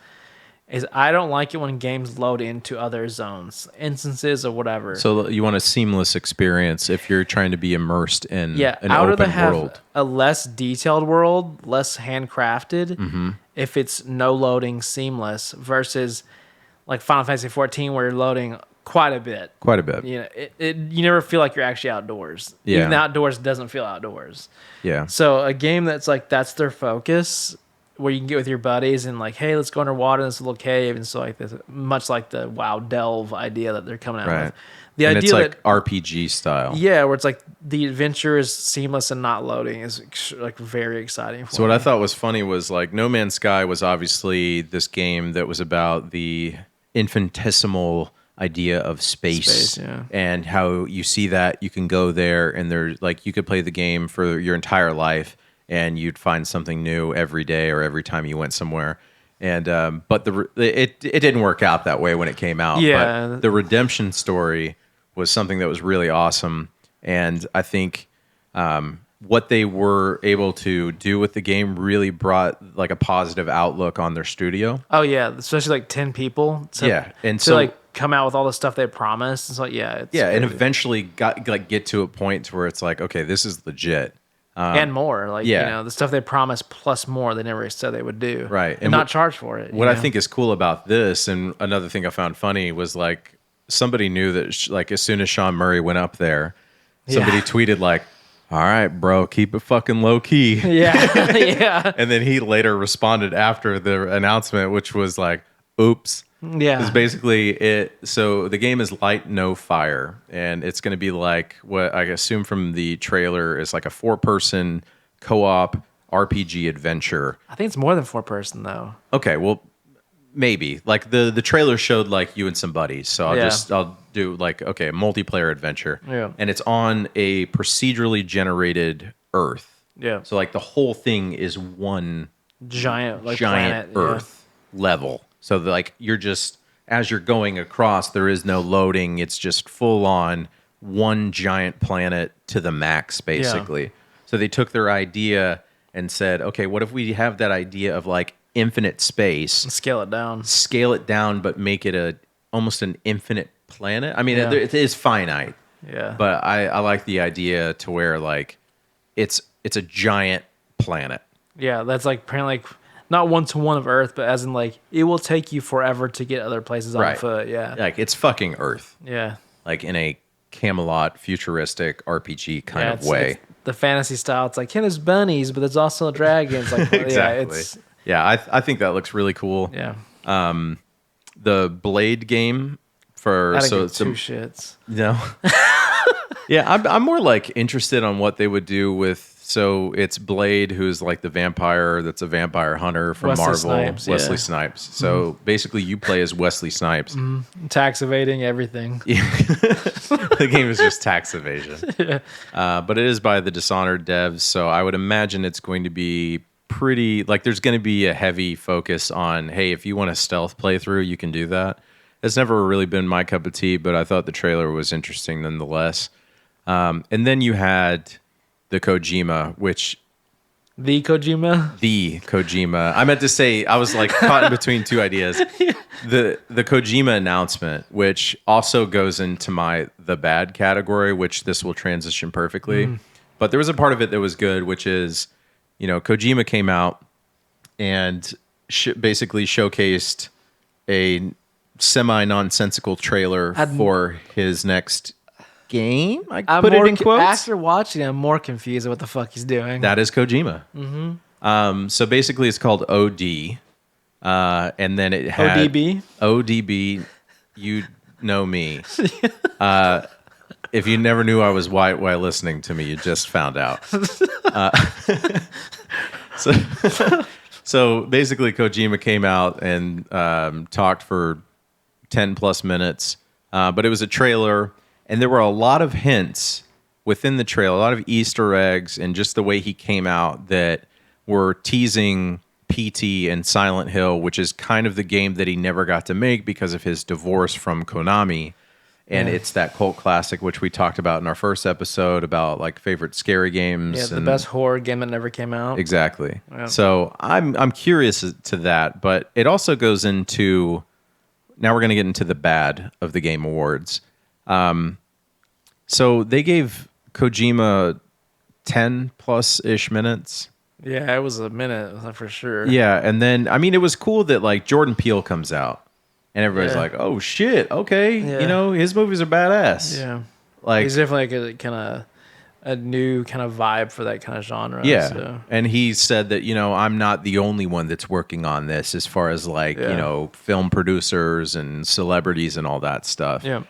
Speaker 3: is I don't like it when games load into other zones, instances or whatever.
Speaker 2: So you want a seamless experience if you're trying to be immersed in
Speaker 3: Yeah,
Speaker 2: an
Speaker 3: I would rather
Speaker 2: open
Speaker 3: have
Speaker 2: world.
Speaker 3: a less detailed world, less handcrafted,
Speaker 2: Mm-hmm.
Speaker 3: if it's no loading, seamless, versus like Final Fantasy 14 where you're loading quite a bit.
Speaker 2: Quite a bit.
Speaker 3: You know, you never feel like you're actually outdoors.
Speaker 2: Yeah.
Speaker 3: Even the outdoors doesn't feel outdoors.
Speaker 2: Yeah.
Speaker 3: So a game that's like that's their focus, where you can get with your buddies and like, hey, let's go underwater in this little cave and so like this, much like the WoW Delve idea that they're coming out
Speaker 2: Right.
Speaker 3: with. The
Speaker 2: And
Speaker 3: idea
Speaker 2: it's like
Speaker 3: that
Speaker 2: RPG style.
Speaker 3: yeah, where it's like the adventure is seamless and not loading is like very exciting for
Speaker 2: So what
Speaker 3: me.
Speaker 2: I thought was funny was like No Man's Sky was obviously this game that was about the infinitesimal idea of space,
Speaker 3: yeah.
Speaker 2: and how you see that you can go there and there's like you could play the game for your entire life and you'd find something new every day or every time you went somewhere. And but it didn't work out that way when it came out.
Speaker 3: Yeah.
Speaker 2: But the redemption story was something that was really awesome, and I think what they were able to do with the game really brought like a positive outlook on their studio.
Speaker 3: Oh yeah, especially like 10 people. To,
Speaker 2: Yeah, and
Speaker 3: to
Speaker 2: so
Speaker 3: like come out with all the stuff they promised. It's like it's
Speaker 2: and
Speaker 3: crazy.
Speaker 2: eventually get to a point to where it's like, okay, this is legit.
Speaker 3: And more like
Speaker 2: yeah.
Speaker 3: you know the stuff they promised plus more they never said they would do.
Speaker 2: Right.
Speaker 3: and
Speaker 2: And
Speaker 3: not
Speaker 2: what-
Speaker 3: charge for it.
Speaker 2: What
Speaker 3: you
Speaker 2: I
Speaker 3: know?
Speaker 2: think is cool about this, and another thing I found funny, was like somebody knew that like as soon as Sean Murray went up there, somebody
Speaker 3: Yeah.
Speaker 2: tweeted like, "All right, bro, keep it fucking low key."
Speaker 3: yeah, yeah,
Speaker 2: And then he later responded after the announcement, which was like, "Oops."
Speaker 3: yeah.
Speaker 2: It's basically it. So the game is Light No Fire, and it's going to be like what I assume from the trailer is like a 4-person co-op RPG adventure.
Speaker 3: I think it's more than 4-person though.
Speaker 2: Okay, well, maybe like the trailer showed like you and some buddies, so I'll do like okay, a multiplayer adventure.
Speaker 3: Yeah.
Speaker 2: And it's on a procedurally generated Earth.
Speaker 3: Yeah,
Speaker 2: So like the whole thing is one
Speaker 3: giant like
Speaker 2: giant
Speaker 3: planet,
Speaker 2: Earth level. So like you're just as you're going across, there is no loading. It's just full on one giant planet to the max, basically. So they took their idea and said, okay, what if we have that idea of like infinite space,
Speaker 3: Yeah. Scale it down.
Speaker 2: scale it down, but make it almost an infinite planet? I mean,
Speaker 3: Yeah.
Speaker 2: it is finite,
Speaker 3: Yeah,
Speaker 2: but I like the idea to where like it's a giant planet.
Speaker 3: yeah. That's like apparently like not 1-to-1 of Earth, but as in like it will take you forever to get other places on
Speaker 2: Right.
Speaker 3: foot. Yeah,
Speaker 2: Like it's fucking Earth,
Speaker 3: yeah.
Speaker 2: like in a Camelot futuristic RPG kind
Speaker 3: Yeah,
Speaker 2: of way.
Speaker 3: it's the fantasy style. It's like, hey, there's bunnies, but there's also dragons. Like,
Speaker 2: Exactly. I think that looks really cool.
Speaker 3: yeah, yeah.
Speaker 2: The Blade game for
Speaker 3: I
Speaker 2: so
Speaker 3: give
Speaker 2: it's
Speaker 3: two shits.
Speaker 2: no. Yeah, I'm more like interested on what they would do with. So it's Blade, who's like the vampire that's a vampire hunter from
Speaker 3: Wesley
Speaker 2: Marvel.
Speaker 3: Snipes,
Speaker 2: Wesley
Speaker 3: yeah.
Speaker 2: Snipes. So basically, you play as Wesley Snipes.
Speaker 3: Tax evading everything.
Speaker 2: The game is just tax evasion. But it is by the Dishonored devs, so I would imagine it's going to be pretty. Like, there's going to be a heavy focus on, hey, if you want a stealth playthrough, you can do that. It's never really been my cup of tea, but I thought the trailer was interesting nonetheless. And then you had the Kojima, which
Speaker 3: The Kojima.
Speaker 2: I meant to say, I was like caught in between two ideas. The Kojima announcement, which also goes into the bad category, which this will transition perfectly. But there was a part of it that was good, which is, Kojima came out and basically showcased a semi-nonsensical trailer for his next game. I put it in quotes.
Speaker 3: After watching, I'm more confused at what the fuck he's doing.
Speaker 2: That is Kojima. So basically, it's called OD, and then it had
Speaker 3: ODB?
Speaker 2: ODB. You know me. If you never knew I was white while listening to me, you just found out. So, so basically, Kojima came out and talked for 10 plus minutes, but it was a trailer, and there were a lot of hints within the trailer, a lot of Easter eggs, and just the way he came out that were teasing PT and Silent Hill, which is kind of the game that he never got to make because of his divorce from Konami. And it's that cult classic, which we talked about in our first episode about like favorite scary games.
Speaker 3: Yeah, the best horror game that never came out.
Speaker 2: Exactly.
Speaker 3: Yeah.
Speaker 2: So I'm curious to that, but it also goes into, now we're going to get into the bad of the Game Awards. So they gave Kojima 10 plus ish minutes.
Speaker 3: Yeah, it was a minute for sure.
Speaker 2: Yeah, and then I mean it was cool that like Jordan Peele comes out and everybody's like, "Oh shit, okay, you know, his movies are badass."
Speaker 3: Yeah.
Speaker 2: Like
Speaker 3: he's definitely like a kind of a new kind of vibe for that kind of genre.
Speaker 2: Yeah.
Speaker 3: So.
Speaker 2: And he said that, you know, I'm not the only one that's working on this as far as like, you know, film producers and celebrities and all that stuff.
Speaker 3: Yeah.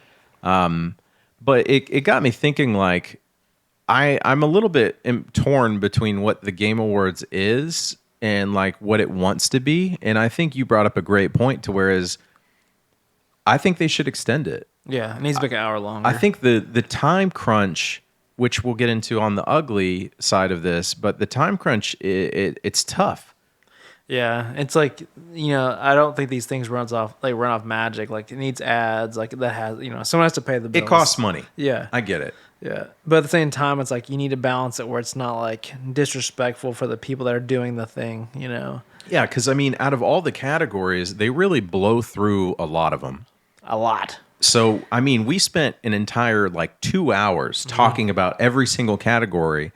Speaker 2: But it got me thinking like I'm a little bit torn between what the Game Awards is and like what it wants to be. And I think you brought up a great point to whereas I think they should extend it.
Speaker 3: Yeah. It needs to be an hour longer.
Speaker 2: I think the time crunch, which we'll get into on the ugly side of this, but the time crunch, it's tough.
Speaker 3: Yeah, it's like, you know, I don't think these things run off magic. Like it needs ads, like that has, you know, someone has to pay the bills.
Speaker 2: It costs money.
Speaker 3: Yeah,
Speaker 2: I get it.
Speaker 3: Yeah, but at the same time, it's like you need to balance it where it's not like disrespectful for the people that are doing the thing. You know.
Speaker 2: Yeah, because I mean, out of all the categories, they really blow through a lot of them.
Speaker 3: A lot.
Speaker 2: So, I mean, we spent an entire like 2 hours talking about every single category.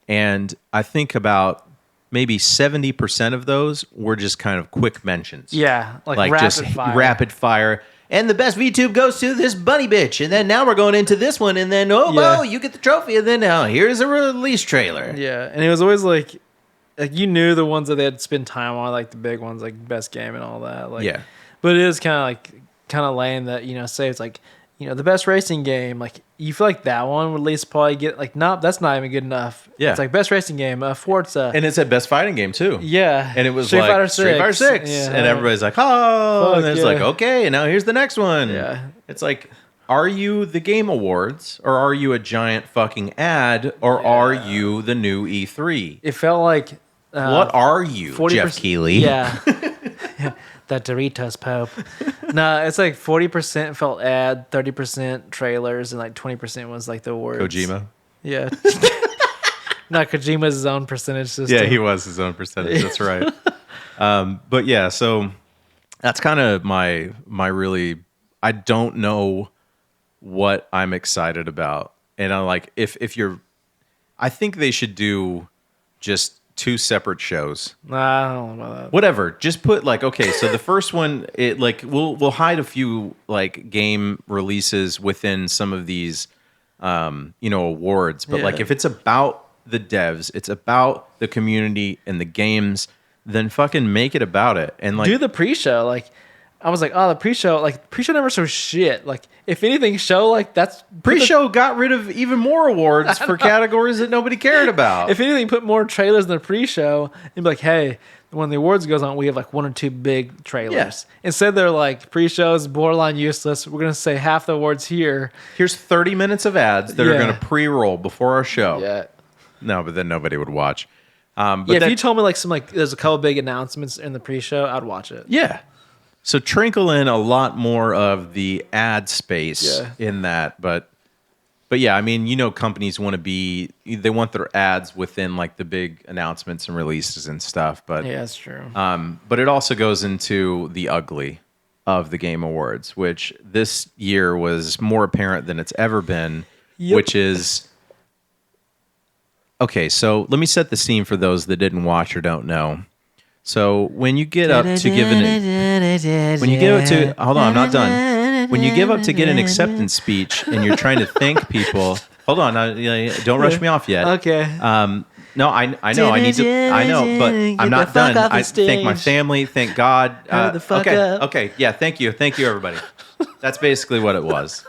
Speaker 2: And I think about maybe 70% of those were just kind of quick mentions.
Speaker 3: Yeah. Like rapid
Speaker 2: just
Speaker 3: fire.
Speaker 2: Rapid fire. And the best VTube goes to this bunny bitch. And then now we're going into this one. And then, oh, you get the trophy. And then now here's a release trailer.
Speaker 3: Yeah. And it was always like you knew the ones that they had spent time on, like the big ones, like best game and all that. Like,
Speaker 2: yeah.
Speaker 3: But it is kind of lame that, you know, say it's like, you know, the best racing game, like you feel like that one would at least probably get like, no, that's not even good enough.
Speaker 2: Yeah.
Speaker 3: It's like best racing game, Forza.
Speaker 2: And it's a best fighting game too.
Speaker 3: Yeah.
Speaker 2: And it was
Speaker 3: Street
Speaker 2: like
Speaker 3: Fighter
Speaker 2: Street Fighter 6.
Speaker 3: Yeah.
Speaker 2: And everybody's like, oh,
Speaker 3: Fuck
Speaker 2: and it's like, okay, and now here's the next one.
Speaker 3: Yeah.
Speaker 2: It's like, are you the Game Awards or are you a giant fucking ad or are you the new E3?
Speaker 3: It felt like
Speaker 2: what are you,
Speaker 3: 40%,
Speaker 2: Jeff Keighley?
Speaker 3: Yeah. That Doritos Pope. No, it's like 40% felt ad, 30% trailers, and like 20% was like the words.
Speaker 2: Kojima?
Speaker 3: Yeah. No, Kojima's his own percentage system.
Speaker 2: Yeah, he was his own percentage. That's right. But yeah, so that's kind of my really, I don't know what I'm excited about. And I'm like, if you're, I think they should do just 2 separate shows.
Speaker 3: Nah, I don't know about that.
Speaker 2: Whatever. Just put like, okay, so the first one, it like we'll hide a few like game releases within some of these you know, awards. But like if it's about the devs, it's about the community and the games, then fucking make it about it. And like
Speaker 3: do the pre-show. Like I was like, oh, the pre-show never shows shit. Like if anything, show like that's
Speaker 2: pre-show got rid of even more awards for categories that nobody cared about.
Speaker 3: If anything, put more trailers in the pre-show and be like, hey, when the awards goes on, we have like 1 or 2 big trailers.
Speaker 2: Yes.
Speaker 3: Instead, they're like pre-shows, borderline useless. We're gonna say half the awards here.
Speaker 2: Here's 30 minutes of ads that are gonna pre-roll before our show.
Speaker 3: Yeah.
Speaker 2: No, but then nobody would watch.
Speaker 3: But if you told me like there's a couple big announcements in the pre-show, I'd watch it.
Speaker 2: Yeah. So trinkle in a lot more of the ad space in that, but yeah, I mean, you know, companies want to they want their ads within like the big announcements and releases and stuff, but
Speaker 3: yeah, that's true.
Speaker 2: But it also goes into the ugly of the Game Awards, which this year was more apparent than it's ever been, which is okay. So let me set the scene for those that didn't watch or don't know. So when you get up to give hold on, I'm not done. When you give up to get an acceptance speech and you're trying to thank people, hold on, don't rush me off yet.
Speaker 3: Okay.
Speaker 2: No, I know, I know, but I'm not done. I thank my family, thank God. Okay, yeah, thank you, everybody. That's basically what it was.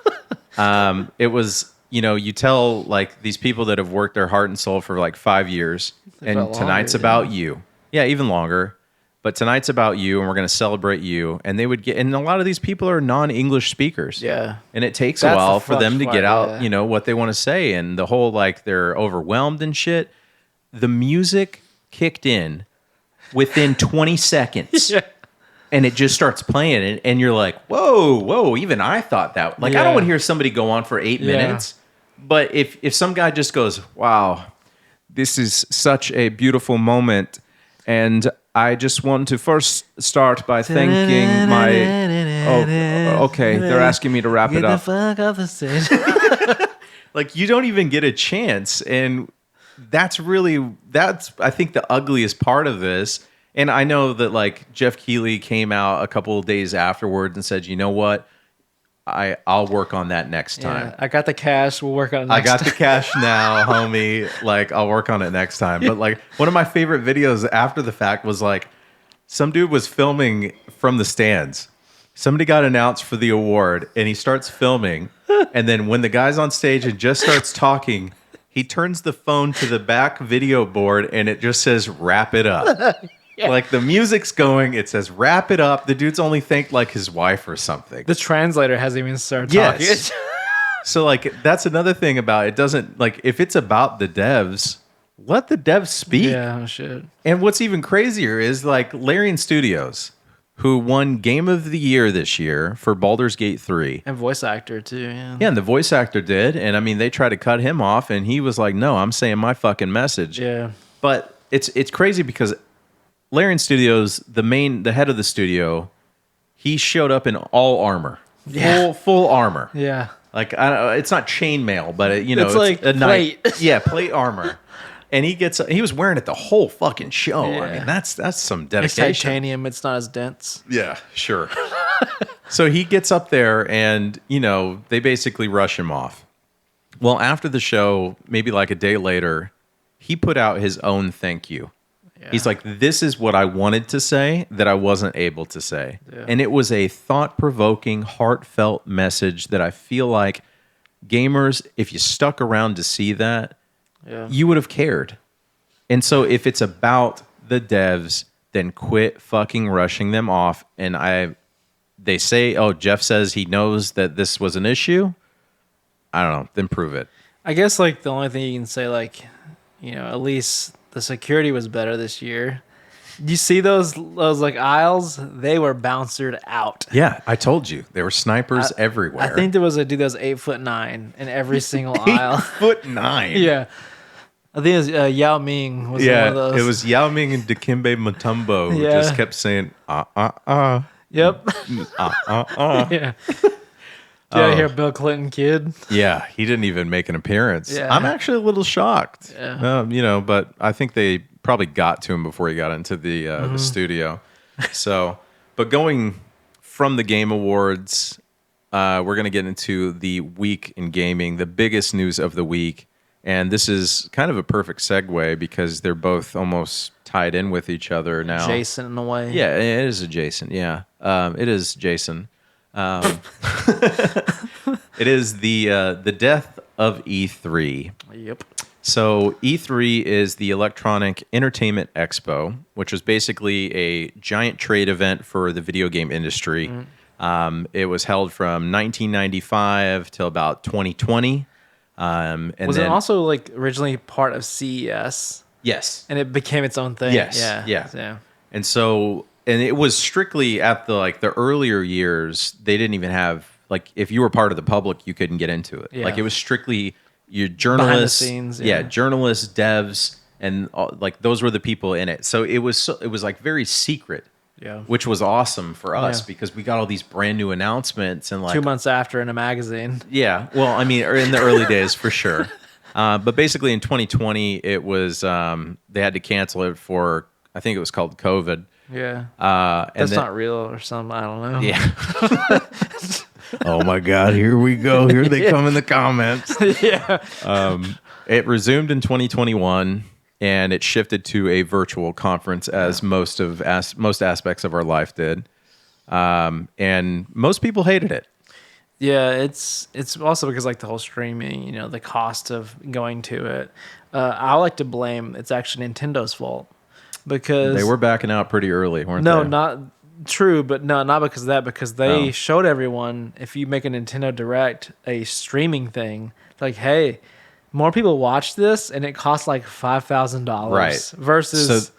Speaker 2: It was you tell like these people that have worked their heart and soul for like 5 years, and
Speaker 3: felt
Speaker 2: tonight's
Speaker 3: longer,
Speaker 2: about you. Yeah, even longer. But tonight's about you, and we're going to celebrate you. And they would get, and a lot of these people are non-English speakers.
Speaker 3: Yeah.
Speaker 2: And it takes
Speaker 3: That's
Speaker 2: a while
Speaker 3: the
Speaker 2: for them to
Speaker 3: fucked
Speaker 2: get
Speaker 3: part,
Speaker 2: out,
Speaker 3: yeah.
Speaker 2: what they want to say. And the whole, like, they're overwhelmed and shit. The music kicked in within 20 seconds.
Speaker 3: Yeah.
Speaker 2: And it just starts playing. And you're like, whoa, even I thought that. Like, I don't
Speaker 3: Yeah.
Speaker 2: want to hear somebody go on for 8 minutes. But if some guy just goes, wow, this is such a beautiful moment. And I just want to first start by thanking my... Oh, okay. They're asking me to wrap it up.
Speaker 3: Get the fuck off the stage.
Speaker 2: Like, you don't even get a chance. And that's, I think, the ugliest part of this. And I know that, like, Jeff Keighley came out a couple of days afterwards and said, you know what? I'll work on that next time.
Speaker 3: Yeah, I got the cash. We'll work on it
Speaker 2: I
Speaker 3: next
Speaker 2: got
Speaker 3: time.
Speaker 2: the cash now, homie. Like, I'll work on it next time. But like, one of my favorite videos after the fact was like, some dude was filming from the stands. Somebody got announced for the award, and he starts filming. And then when the guy's on stage and just starts talking, he turns the phone to the back video board, and it just says, "Wrap it up."
Speaker 3: Yeah.
Speaker 2: Like, the music's going, it says, "Wrap it up." The dude's only thanked like his wife or something.
Speaker 3: The translator hasn't even started
Speaker 2: Yes.
Speaker 3: talking.
Speaker 2: So, like, that's another thing about it. Doesn't, like, if it's about the devs, let the devs speak.
Speaker 3: Yeah, shit.
Speaker 2: And what's even crazier is, like, Larian Studios, who won Game of the Year this year for Baldur's Gate 3.
Speaker 3: And voice actor, too. Yeah.
Speaker 2: Yeah, and the voice actor did. And, I mean, they tried to cut him off, and he was like, no, I'm saying my fucking message.
Speaker 3: Yeah.
Speaker 2: But it's crazy because Larian Studios, the head of the studio, he showed up in all armar.
Speaker 3: Yeah.
Speaker 2: Full armor.
Speaker 3: Yeah.
Speaker 2: Like, it's not chainmail, but it's
Speaker 3: like
Speaker 2: a
Speaker 3: plate.
Speaker 2: Yeah, plate armor. And he was wearing it the whole fucking show. I
Speaker 3: Yeah.
Speaker 2: mean, that's some
Speaker 3: It's
Speaker 2: dedication.
Speaker 3: titanium. It's not as dense.
Speaker 2: Yeah, sure. So he gets up there, and they basically rush him off. Well, after the show, maybe like a day later, he put out his own thank you.
Speaker 3: Yeah.
Speaker 2: He's like, this is what I wanted to say that I wasn't able to say.
Speaker 3: Yeah.
Speaker 2: And it was a thought-provoking, heartfelt message that I feel like gamers, if you stuck around to see that, you would have cared. And so if it's about the devs, then quit fucking rushing them off. And they say, oh, Jeff says he knows that this was an issue. I don't know. Then prove it.
Speaker 3: I guess, like, the only thing you can say, like, at least the security was better this year. You see those like aisles? They were bouncered out.
Speaker 2: Yeah, I told you. There were snipers everywhere.
Speaker 3: I think there was a dude that was 8'9" in every single aisle.
Speaker 2: 8'9".
Speaker 3: Yeah. I think it was Yao Ming was one of those.
Speaker 2: It was Yao Ming and Dikembe Mutombo who
Speaker 3: Yeah.
Speaker 2: just kept saying,
Speaker 3: Yep. Yeah. Get out of here, Bill Clinton, kid.
Speaker 2: Yeah, he didn't even make an appearance.
Speaker 3: Yeah.
Speaker 2: I'm actually a little shocked.
Speaker 3: Yeah.
Speaker 2: But I think they probably got to him before he got into the studio. So, but going from the Game Awards, we're going to get into the week in gaming, the biggest news of the week. And this is kind of a perfect segue because they're both almost tied in with each other now.
Speaker 3: Jason, in a way.
Speaker 2: Yeah, it is adjacent. Yeah, it is Jason. It is the death of E3.
Speaker 3: Yep.
Speaker 2: So E3 is the Electronic Entertainment Expo, which was basically a giant trade event for the video game industry. It was held from 1995 till about 2020. And
Speaker 3: Was it also, like, originally part of CES?
Speaker 2: Yes.
Speaker 3: And it became its own thing?
Speaker 2: Yes.
Speaker 3: Yeah.
Speaker 2: Yeah. And so, and it was strictly at the earlier years, they didn't even have, like, if you were part of the public, you couldn't get into it.
Speaker 3: Yeah.
Speaker 2: Like, it was strictly your journalists.
Speaker 3: Behind the scenes, yeah.
Speaker 2: Journalists, devs, and like those were the people in it. So it was like very secret.
Speaker 3: Yeah.
Speaker 2: Which was awesome for us
Speaker 3: Yeah.
Speaker 2: because we got all these brand new announcements and like
Speaker 3: 2 months after in a magazine.
Speaker 2: Yeah, well, I mean, in the early days for sure. But basically in 2020, it was they had to cancel it for, I think it was called COVID.
Speaker 3: Yeah.
Speaker 2: And
Speaker 3: That's
Speaker 2: then-
Speaker 3: not real or something. I don't know.
Speaker 2: Yeah. Oh my God! Here we go. Here they come in the comments.
Speaker 3: Yeah.
Speaker 2: It resumed in 2021, and it shifted to a virtual conference, as most aspects of our life did. And most people hated it.
Speaker 3: Yeah, it's also because like the whole streaming, the cost of going to it. I like to blame it's actually Nintendo's fault because
Speaker 2: They were backing out pretty early, weren't
Speaker 3: no,
Speaker 2: they?
Speaker 3: not true, but no, not because of that. Because they
Speaker 2: Oh.
Speaker 3: showed everyone if you make a Nintendo Direct a streaming thing, like hey, more people watch this and it costs like $5,000
Speaker 2: Right.
Speaker 3: versus.
Speaker 2: So-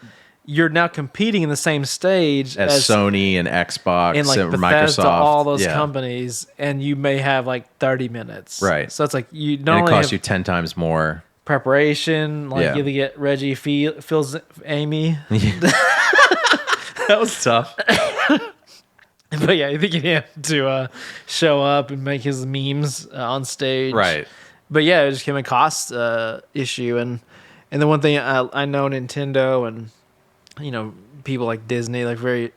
Speaker 3: You're now competing in the same stage
Speaker 2: As Sony and Xbox
Speaker 3: and like
Speaker 2: and
Speaker 3: Bethesda,
Speaker 2: Microsoft,
Speaker 3: all those
Speaker 2: yeah.
Speaker 3: companies, and you may have like 30 minutes.
Speaker 2: Right.
Speaker 3: So it's like you
Speaker 2: And
Speaker 3: not
Speaker 2: it
Speaker 3: only
Speaker 2: costs
Speaker 3: have
Speaker 2: you 10 times more.
Speaker 3: preparation, like
Speaker 2: Yeah.
Speaker 3: you have to get Reggie Phil's Amy.
Speaker 2: That was tough.
Speaker 3: But yeah, I think you have to show up and make his memes on stage.
Speaker 2: Right.
Speaker 3: But yeah, it just became a cost issue, and the one thing I know Nintendo and people like Disney, like very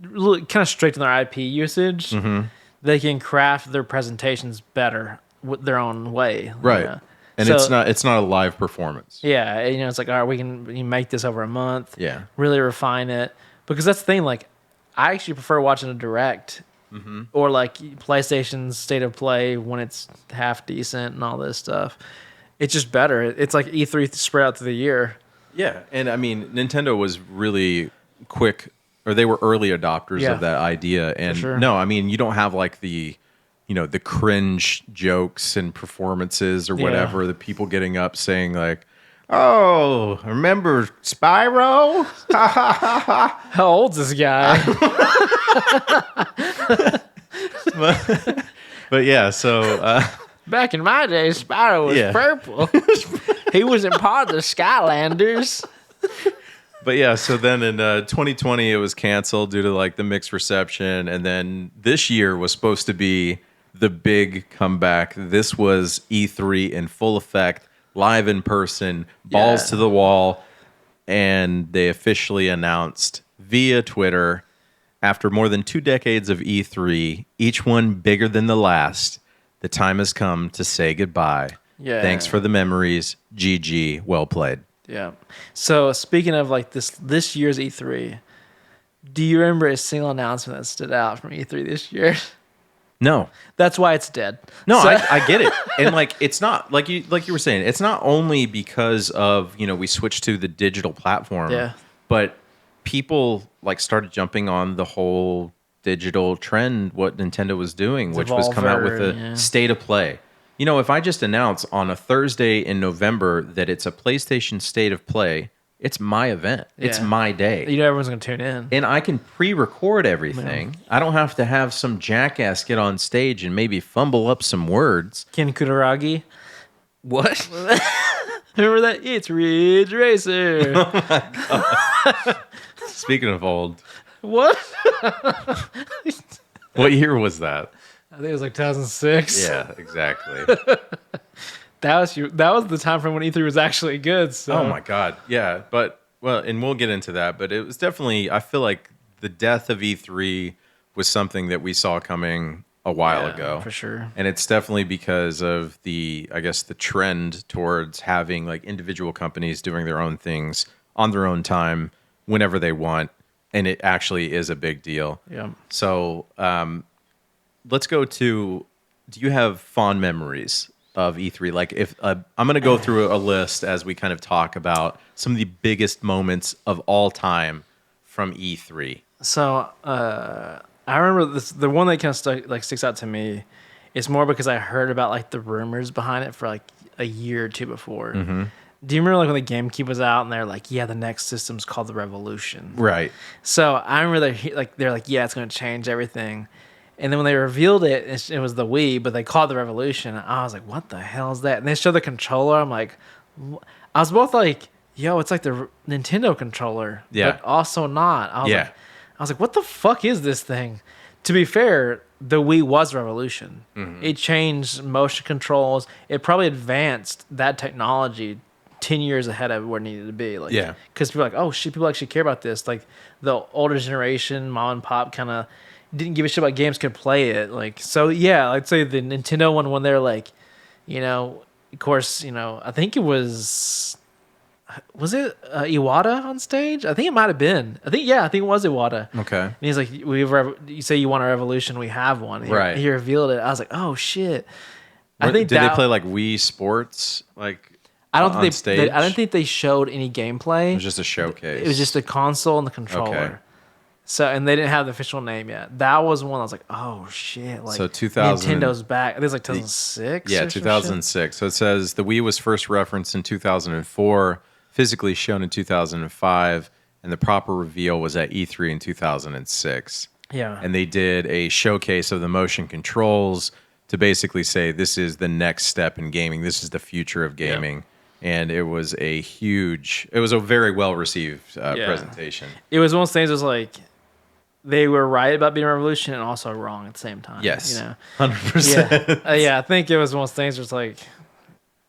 Speaker 3: kind of strict in their IP usage.
Speaker 2: Mm-hmm.
Speaker 3: They can craft their presentations better with their own way.
Speaker 2: Right. And
Speaker 3: So-
Speaker 2: it's not a live performance.
Speaker 3: Yeah, it's like all right, we can make this over a month.
Speaker 2: Yeah.
Speaker 3: Really refine it because that's the thing. Like, I actually prefer watching a direct or like PlayStation's State of Play when it's half decent and all this stuff. It's just better. It's like E3 spread out through the year.
Speaker 2: Yeah. And I mean, Nintendo was really quick, or they were early adopters
Speaker 3: Yeah.
Speaker 2: of that idea. And
Speaker 3: sure.
Speaker 2: no, I mean, you don't have like the cringe jokes and performances or
Speaker 3: Yeah.
Speaker 2: whatever, the people getting up saying like, "Oh, remember Spyro?"
Speaker 3: How old's this guy?
Speaker 2: But yeah, so
Speaker 3: Back in my day, Spyro was
Speaker 2: Yeah.
Speaker 3: purple. He wasn't part of the Skylanders.
Speaker 2: but yeah, so then in 2020 it was canceled due to like the mixed reception, and then this year was supposed to be the big comeback. This was E3 in full effect, live in person, balls
Speaker 3: Yeah.
Speaker 2: to the wall, and they officially announced via Twitter, after more than 2 decades of E3, each one bigger than the last, the time has come to say goodbye.
Speaker 3: Yeah.
Speaker 2: Thanks for the memories. GG. Well played.
Speaker 3: Yeah. So speaking of like this year's E3, do you remember a single announcement that stood out from E3 this year?
Speaker 2: No.
Speaker 3: That's why it's dead.
Speaker 2: No,
Speaker 3: So-
Speaker 2: I get it. And like it's not like you were saying, it's not only because of, we switched to the digital platform.
Speaker 3: Yeah.
Speaker 2: But people like started jumping on the whole digital trend, what Nintendo was doing, which was come out with
Speaker 3: Devolver,
Speaker 2: a
Speaker 3: yeah.
Speaker 2: state of play. If I just announce on a Thursday in November that it's a PlayStation State of Play, it's my event. It's
Speaker 3: Yeah.
Speaker 2: my day.
Speaker 3: Everyone's gonna tune in.
Speaker 2: And I can pre-record everything. I don't have to have some jackass get on stage and maybe fumble up some words.
Speaker 3: Ken Kutaragi.
Speaker 2: What?
Speaker 3: Remember that? It's Ridge Racer.
Speaker 2: Speaking of old,
Speaker 3: What?
Speaker 2: what year was that?
Speaker 3: I think it was like 2006.
Speaker 2: Yeah, exactly.
Speaker 3: That was the time frame when E3 was actually good. So.
Speaker 2: Oh my God. Yeah. But, well, and we'll get into that, but it was definitely, I feel like the death of E3 was something that we saw coming a while
Speaker 3: Yeah,
Speaker 2: ago.
Speaker 3: for sure.
Speaker 2: And it's definitely because of the trend towards having like individual companies doing their own things on their own time whenever they want. And it actually is a big deal.
Speaker 3: Yeah.
Speaker 2: So let's go to, do you have fond memories of E3? Like if I'm going to go through a list as we kind of talk about some of the biggest moments of all time from E3.
Speaker 3: So I remember this. The one that kind of sticks out to me. It's more because I heard about like the rumors behind it for like a year or two before.
Speaker 2: Mm-hmm.
Speaker 3: Do you remember like when the GameCube was out and they're like, yeah, the next system's called the Revolution.
Speaker 2: Right.
Speaker 3: So I remember they're like, yeah, it's going to change everything. And then when they revealed it, it was the Wii, but they called it the Revolution. I was like, what the hell is that? And they showed the controller. I'm like, I was both like, yo, it's like the Nintendo controller,
Speaker 2: Yeah.
Speaker 3: but also not. I
Speaker 2: Yeah.
Speaker 3: was like, what the fuck is this thing? To be fair, the Wii was Revolution.
Speaker 2: Mm-hmm.
Speaker 3: It changed motion controls. It probably advanced that technology 10 years ahead of where it needed to be. Like,
Speaker 2: Yeah.
Speaker 3: because people are like, oh shit, people actually care about this. Like the older generation, mom and pop kind of didn't give a shit about games, could play it. Like, so yeah, I'd say the Nintendo one when they're like, of course, I think it was, was it Iwata on stage? I think it might have been. I think it was Iwata.
Speaker 2: Okay.
Speaker 3: And he's like, you say you want a revolution, we have one.
Speaker 2: Right.
Speaker 3: He revealed it. I was like, oh shit.
Speaker 2: Did they play like Wii Sports
Speaker 3: I don't
Speaker 2: on
Speaker 3: think
Speaker 2: stage?
Speaker 3: I don't think they showed any gameplay.
Speaker 2: It was just a showcase.
Speaker 3: It was just the console and the controller.
Speaker 2: Okay.
Speaker 3: So, and they didn't have the official name yet. That was one I was like, oh shit! Like,
Speaker 2: so 2000
Speaker 3: Nintendo's back. I think it's like 2006.
Speaker 2: Yeah,
Speaker 3: or some
Speaker 2: 2006. So it says the Wii was first referenced in 2004, physically shown in 2005, and the proper reveal was at E3 in 2006.
Speaker 3: Yeah.
Speaker 2: And they did a showcase of the motion controls to basically say this is the next step in gaming. This is the future of gaming. And it was a very well received presentation.
Speaker 3: It was one of those things. It was like they were right about being a revolution and also wrong at the same time.
Speaker 2: Yes,
Speaker 3: you know,
Speaker 2: 100%.
Speaker 3: Yeah, I think it was one of those things. Where it's like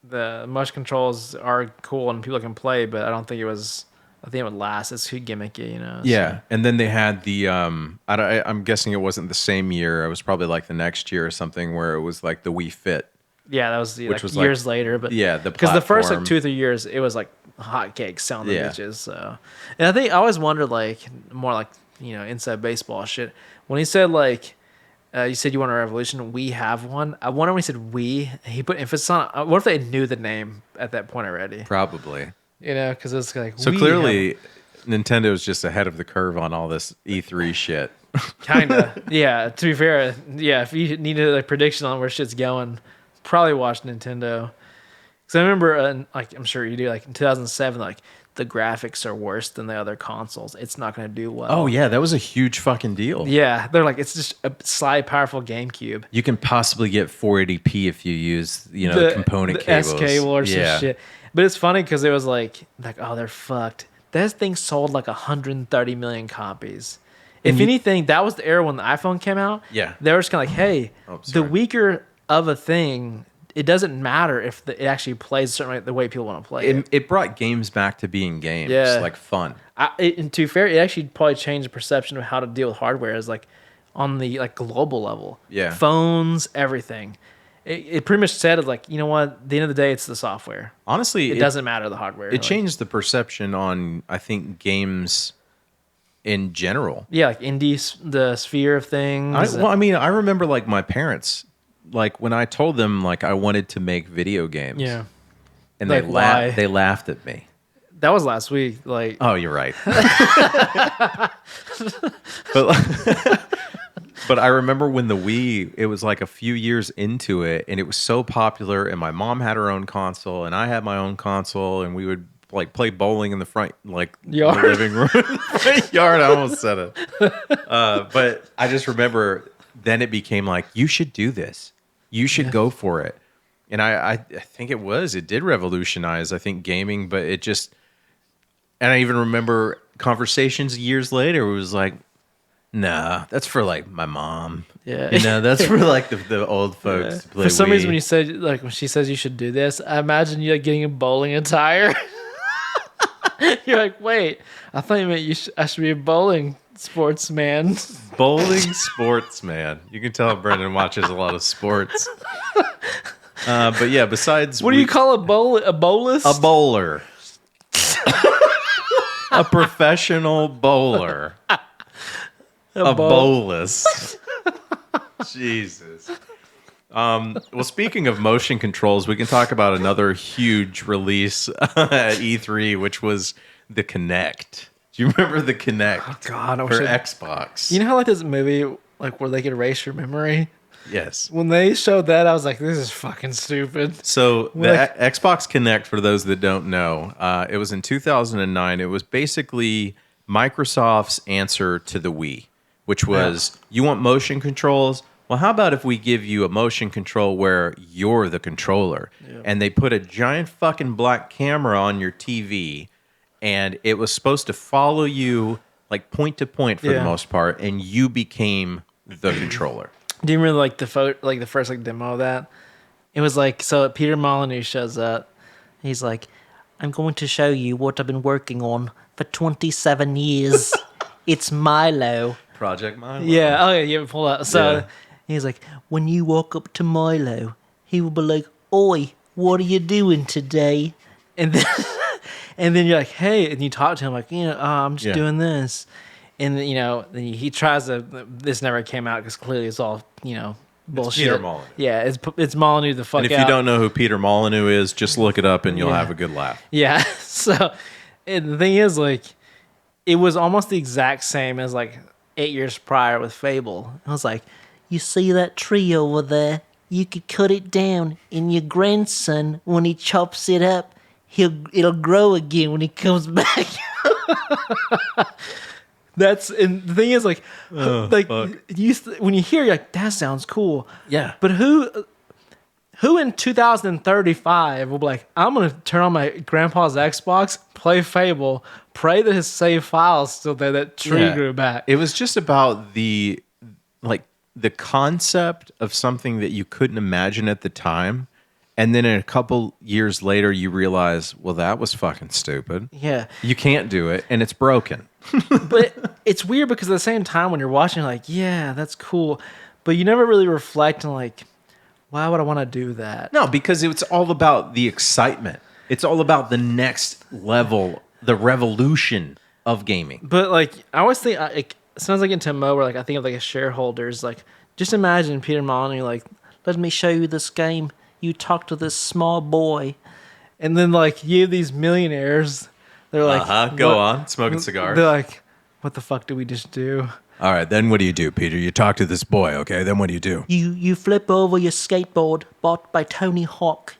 Speaker 3: the motion controls are cool and people can play, but I don't think it was. I think it would last. It's too gimmicky, you know.
Speaker 2: Yeah,
Speaker 3: so.
Speaker 2: and then they had the. I'm guessing it wasn't the same year. It was probably like the next year or something, where it was like the Wii Fit.
Speaker 3: Yeah, that was,
Speaker 2: which was
Speaker 3: years later, but because the first like 2 or 3 years, it was like hotcakes selling the bitches. So, and I think I always wondered like more like inside baseball shit. When he said like, you said you want a revolution, we have one. I wonder when he said we, he put emphasis on. What if they knew the name at that point already?
Speaker 2: Probably.
Speaker 3: Because it's like
Speaker 2: so clearly, Nintendo is just ahead of the curve on all this E3 shit.
Speaker 3: Kinda, yeah. To be fair, yeah. If you needed a prediction on where shit's going. Probably watched Nintendo, because I remember, like I'm sure you do, like in 2007, like the graphics are worse than the other consoles. It's not going to do well.
Speaker 2: Oh yeah, that was a huge fucking deal.
Speaker 3: Yeah, they're like it's just a slightly powerful GameCube.
Speaker 2: You can possibly get 480p if you use the component cables,
Speaker 3: S cable or some shit. But it's funny because it was like oh they're fucked. That thing sold like 130 million copies. If anything, that was the era when the iPhone came out.
Speaker 2: Yeah,
Speaker 3: they were just kind of like, hey, the weaker of a thing, it doesn't matter if it actually plays a certain way, the way people want to play it.
Speaker 2: It brought games back to being games, like fun.
Speaker 3: And to be fair, it actually probably changed the perception of how to deal with hardware as like on the like global level.
Speaker 2: Yeah,
Speaker 3: phones, everything. It pretty much said like, you know what? At the end of the day, it's the software.
Speaker 2: Honestly,
Speaker 3: it doesn't matter the hardware.
Speaker 2: It changed the perception on I think games in general.
Speaker 3: Yeah, like the sphere of things.
Speaker 2: I remember like my parents. Like when I told them like I wanted to make video games, and they laughed at me.
Speaker 3: That was last week. Like,
Speaker 2: oh, you're right. But I remember when the Wii, it was like a few years into it, and it was so popular. And my mom had her own console, and I had my own console, and we would like play bowling in the front, like
Speaker 3: yard.
Speaker 2: The living room, front yard. I almost said it, but I just remember then it became like you should do this. You should go for it. And I think it did revolutionize, I think, gaming, but it just, and I even remember conversations years later where it was like, nah, that's for like my mom.
Speaker 3: Yeah.
Speaker 2: That's for like the old folks to play
Speaker 3: For some
Speaker 2: Wii.
Speaker 3: reason, when you said, like, when she says you should do this, I imagine you like getting a bowling attire. You're like, wait, I thought you meant I should be a bowling sportsman.
Speaker 2: Bowling sportsman. You can tell Brendan watches a lot of sports. But yeah, besides...
Speaker 3: What do you call a bolus?
Speaker 2: A bowler. A professional bowler. A bolus. Jesus. Well, speaking of motion controls, we can talk about another huge release at E3, which was the Kinect. Do you remember the Kinect?
Speaker 3: Oh God,
Speaker 2: for Xbox.
Speaker 3: You know how like this movie, like where they could erase your memory?
Speaker 2: Yes.
Speaker 3: When they showed that, I was like, this is fucking stupid.
Speaker 2: So the Xbox Kinect, for those that don't know, it was in 2009. It was basically Microsoft's answer to the Wii, which was, you want motion controls? Well, how about if we give you a motion control where you're the controller? Yeah. And they put a giant fucking black camera on your TV, and it was supposed to follow you like point to point for the most part, and you became the controller.
Speaker 3: Do you remember like the first like demo of that? It was like, so Peter Molyneux shows up. He's like, I'm going to show you what I've been working on for 27 years. It's Milo.
Speaker 2: Project Milo.
Speaker 3: Yeah. Oh yeah. You pull out. So he's like, when you walk up to Milo, he will be like, "Oi, what are you doing today?" And then And then you're like, hey, and you talk to him like, I'm just
Speaker 2: Yeah.
Speaker 3: doing this. And then he tries to. This never came out because clearly it's all bullshit.
Speaker 2: Peter Molyneux.
Speaker 3: Yeah, it's Molyneux the fuck
Speaker 2: And if
Speaker 3: out.
Speaker 2: you don't know who Peter Molyneux is, just look it up and you'll
Speaker 3: Yeah.
Speaker 2: have a good laugh.
Speaker 3: Yeah. So, and the thing is, like, it was almost the exact same as like 8 years prior with Fable. I was like, you see that tree over there? You could cut it down, and your grandson, when he chops it up, it'll grow again when he comes back. And the thing is, like,
Speaker 2: fuck.
Speaker 3: when you hear, you're like, that sounds cool.
Speaker 2: Yeah.
Speaker 3: But who in 2035 will be like, I'm gonna turn on my grandpa's Xbox, play Fable, pray that his save file's still there, that tree grew back.
Speaker 2: It was just about the concept of something that you couldn't imagine at the time. And then a couple years later, you realize, well, that was fucking stupid.
Speaker 3: Yeah.
Speaker 2: You can't do it, and it's broken.
Speaker 3: But it's weird because at the same time when you're watching, you're like, yeah, that's cool. But you never really reflect on like, why would I want to do that?
Speaker 2: No, because it's all about the excitement. It's all about the next level, the revolution of gaming.
Speaker 3: But like, I always think, sometimes I get into a mode where like I think of like a shareholders, like just imagine Peter Molyneux like, let me show you this game. You talk to this small boy, and then like you have these millionaires. They're like,
Speaker 2: Go
Speaker 3: "What?"
Speaker 2: on, smoking cigars.
Speaker 3: They're like, what the fuck did we just do?
Speaker 2: All right, then what do you do, Peter? You talk to this boy, okay? Then what do you do?
Speaker 4: You flip over your skateboard bought by Tony Hawk.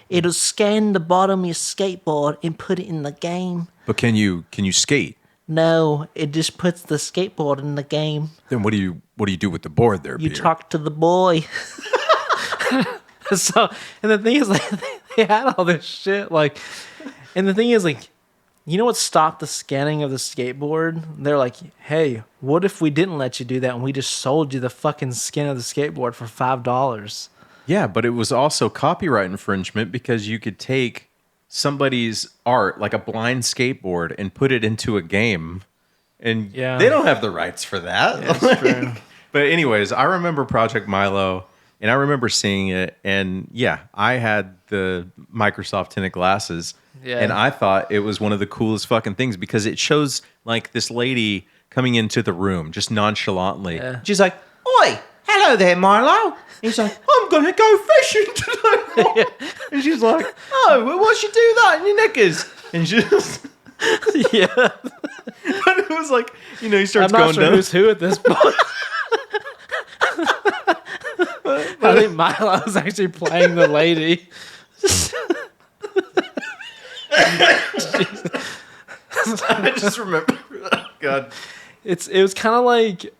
Speaker 4: It'll scan the bottom of your skateboard and put it in the game.
Speaker 2: But can you skate?
Speaker 4: No, it just puts the skateboard in the game.
Speaker 2: Then what do you do with the board there,
Speaker 4: You
Speaker 2: Peter?
Speaker 4: talk to the boy.
Speaker 3: So, and the thing is, like, they had all this shit, like, and the thing is, like, you know what stopped the scanning of the skateboard? They're like, hey, what if we didn't let you do that and we just sold you the fucking skin of the skateboard for $5?
Speaker 2: Yeah, but it was also copyright infringement because you could take somebody's art, like a blind skateboard, and put it into a game, and they don't have the rights for that.
Speaker 3: Yeah, that's true.
Speaker 2: But anyways, I remember Project Milo, and I remember seeing it, and yeah, I had the Microsoft tinted glasses, and I thought it was one of the coolest fucking things because it shows like this lady coming into the room just nonchalantly.
Speaker 3: Yeah.
Speaker 2: She's like, "Oi, hello there, Milo." He's like, "I'm gonna go fishing today." And she's like, "Oh, well, why'd you do that in your knickers?" And she just,
Speaker 3: Yeah.
Speaker 2: but it was like, he starts
Speaker 3: I'm not
Speaker 2: going
Speaker 3: sure
Speaker 2: down.
Speaker 3: who's who at this point. I think Milo was actually playing the lady.
Speaker 2: I just remember, God.
Speaker 3: It was kind of like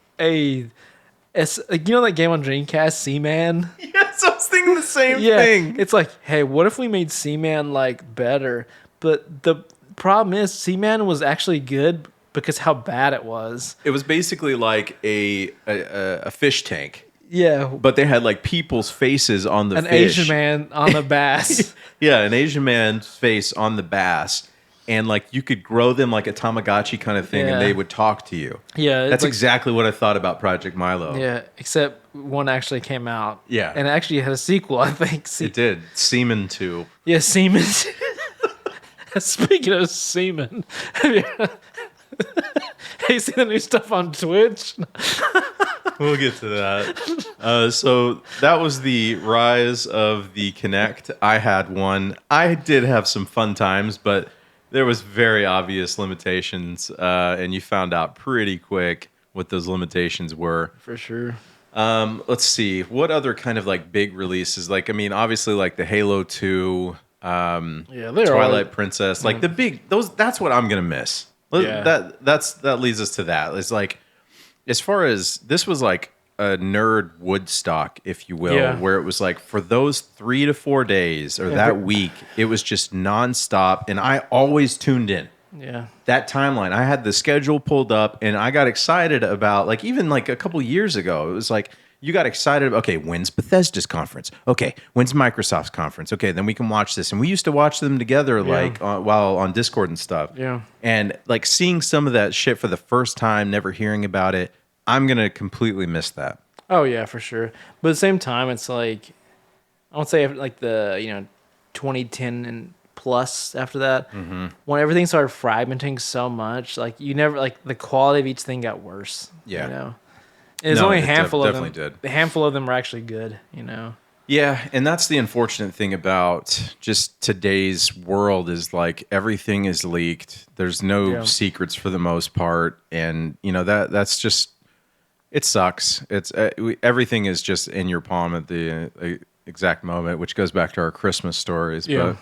Speaker 3: like, you know that game on Dreamcast, Seaman?
Speaker 2: Yes, I was thinking the same
Speaker 3: Yeah,
Speaker 2: thing.
Speaker 3: it's like, hey, what if we made Seaman like better? But the problem is, Seaman was actually good because how bad it was.
Speaker 2: It was basically like a fish tank,
Speaker 3: Yeah,
Speaker 2: but they had like people's faces on the
Speaker 3: an
Speaker 2: fish.
Speaker 3: Asian man on the bass.
Speaker 2: Yeah, an Asian man's face on the bass. And like you could grow them like a Tamagotchi kind of thing, and
Speaker 3: Yeah.
Speaker 2: they would talk to you.
Speaker 3: Yeah, it's
Speaker 2: That's
Speaker 3: like-
Speaker 2: exactly what I thought about Project Milo.
Speaker 3: Yeah, except one actually came out.
Speaker 2: Yeah.
Speaker 3: and it actually had a sequel, I think.
Speaker 2: It did. Seaman 2.
Speaker 3: Yeah, Seaman. Speaking of Seaman, have you seen the new stuff on Twitch?
Speaker 2: We'll get to that. So that was the rise of the Kinect. I had one. I did have some fun times, but there was very obvious limitations, and you found out pretty quick what those limitations were.
Speaker 3: For sure.
Speaker 2: Let's see. What other kind of like big releases? Like, I mean, obviously like the Halo 2,
Speaker 3: Yeah, they're
Speaker 2: Twilight Princess, like the big those. That's what I'm gonna miss.
Speaker 3: Yeah.
Speaker 2: That leads us to that. It's like, as far as this was like a nerd Woodstock, if you will,
Speaker 3: Yeah.
Speaker 2: where it was like for those 3 to 4 days or that week, it was just nonstop, and I always tuned in.
Speaker 3: Yeah.
Speaker 2: That timeline, I had the schedule pulled up, and I got excited about, like, even like a couple years ago, it was like you got excited. Okay, when's Bethesda's conference? Okay, when's Microsoft's conference? Okay, then we can watch this, and we used to watch them together, like while on Discord and stuff.
Speaker 3: Yeah.
Speaker 2: And like seeing some of that shit for the first time, never hearing about it, I'm gonna completely miss that.
Speaker 3: Oh yeah, for sure. But at the same time, it's like I would say like the 2010 and plus after that. When everything started fragmenting so much, like you never like the quality of each thing got worse.
Speaker 2: Yeah.
Speaker 3: You know, there's
Speaker 2: No,
Speaker 3: only a
Speaker 2: it
Speaker 3: handful of them.
Speaker 2: definitely did.
Speaker 3: A handful of them were actually good. You know.
Speaker 2: Yeah, and that's the unfortunate thing about just today's world is like everything is leaked. There's no secrets for the most part, and you know that's just it sucks. It's everything is just in your palm at the exact moment, which goes back to our Christmas stories.
Speaker 3: Yeah.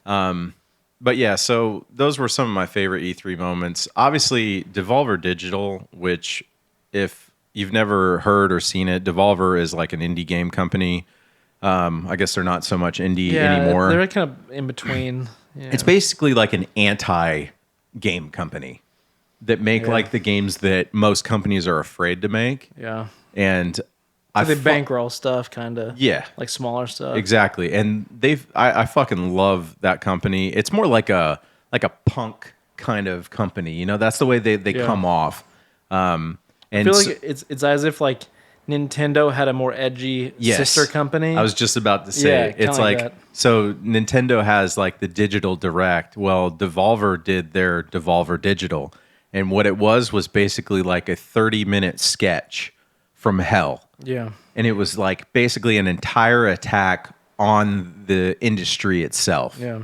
Speaker 2: But yeah, so those were some of my favorite E3 moments. Obviously, Devolver Digital, which if you've never heard or seen it, Devolver is like an indie game company. I guess they're not so much indie anymore.
Speaker 3: They're kind of in between. Yeah.
Speaker 2: It's basically like an anti-game company that make like the games that most companies are afraid to make.
Speaker 3: Yeah.
Speaker 2: And
Speaker 3: They bankroll stuff, kind of.
Speaker 2: Yeah.
Speaker 3: Like smaller stuff.
Speaker 2: Exactly. And I fucking love that company. It's more like a punk kind of company. You know, that's the way they come off. And
Speaker 3: I feel like it's as if like Nintendo had a more edgy sister company.
Speaker 2: I was just about to say it's like
Speaker 3: that.
Speaker 2: So Nintendo has like the Digital Direct. Well, Devolver did their Devolver Digital, and what it was basically like a 30-minute sketch from hell.
Speaker 3: Yeah.
Speaker 2: And it was like basically an entire attack on the industry itself.
Speaker 3: Yeah.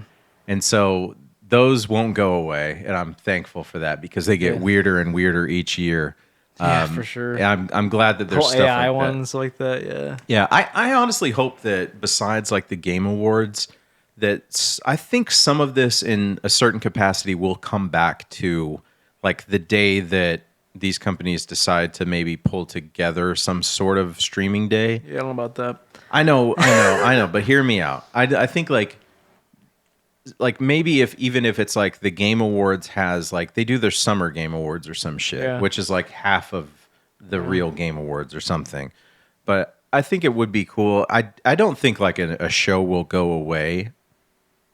Speaker 2: And so those won't go away, and I'm thankful for that because they get weirder and weirder each year.
Speaker 3: Yeah, for sure.
Speaker 2: And I'm glad that there's
Speaker 3: Whole
Speaker 2: stuff
Speaker 3: AI
Speaker 2: like
Speaker 3: ones like that. Yeah.
Speaker 2: Yeah, I honestly hope that besides like the Game Awards, that I think some of this in a certain capacity will come back to like the day that these companies decide to maybe pull together some sort of streaming day.
Speaker 3: Yeah, I don't know about that.
Speaker 2: I know, but hear me out. I think like maybe even if it's like the Game Awards has like they do their summer Game Awards or some shit, which is like half of the real Game Awards or something. But I think it would be cool. I don't think like a show will go away.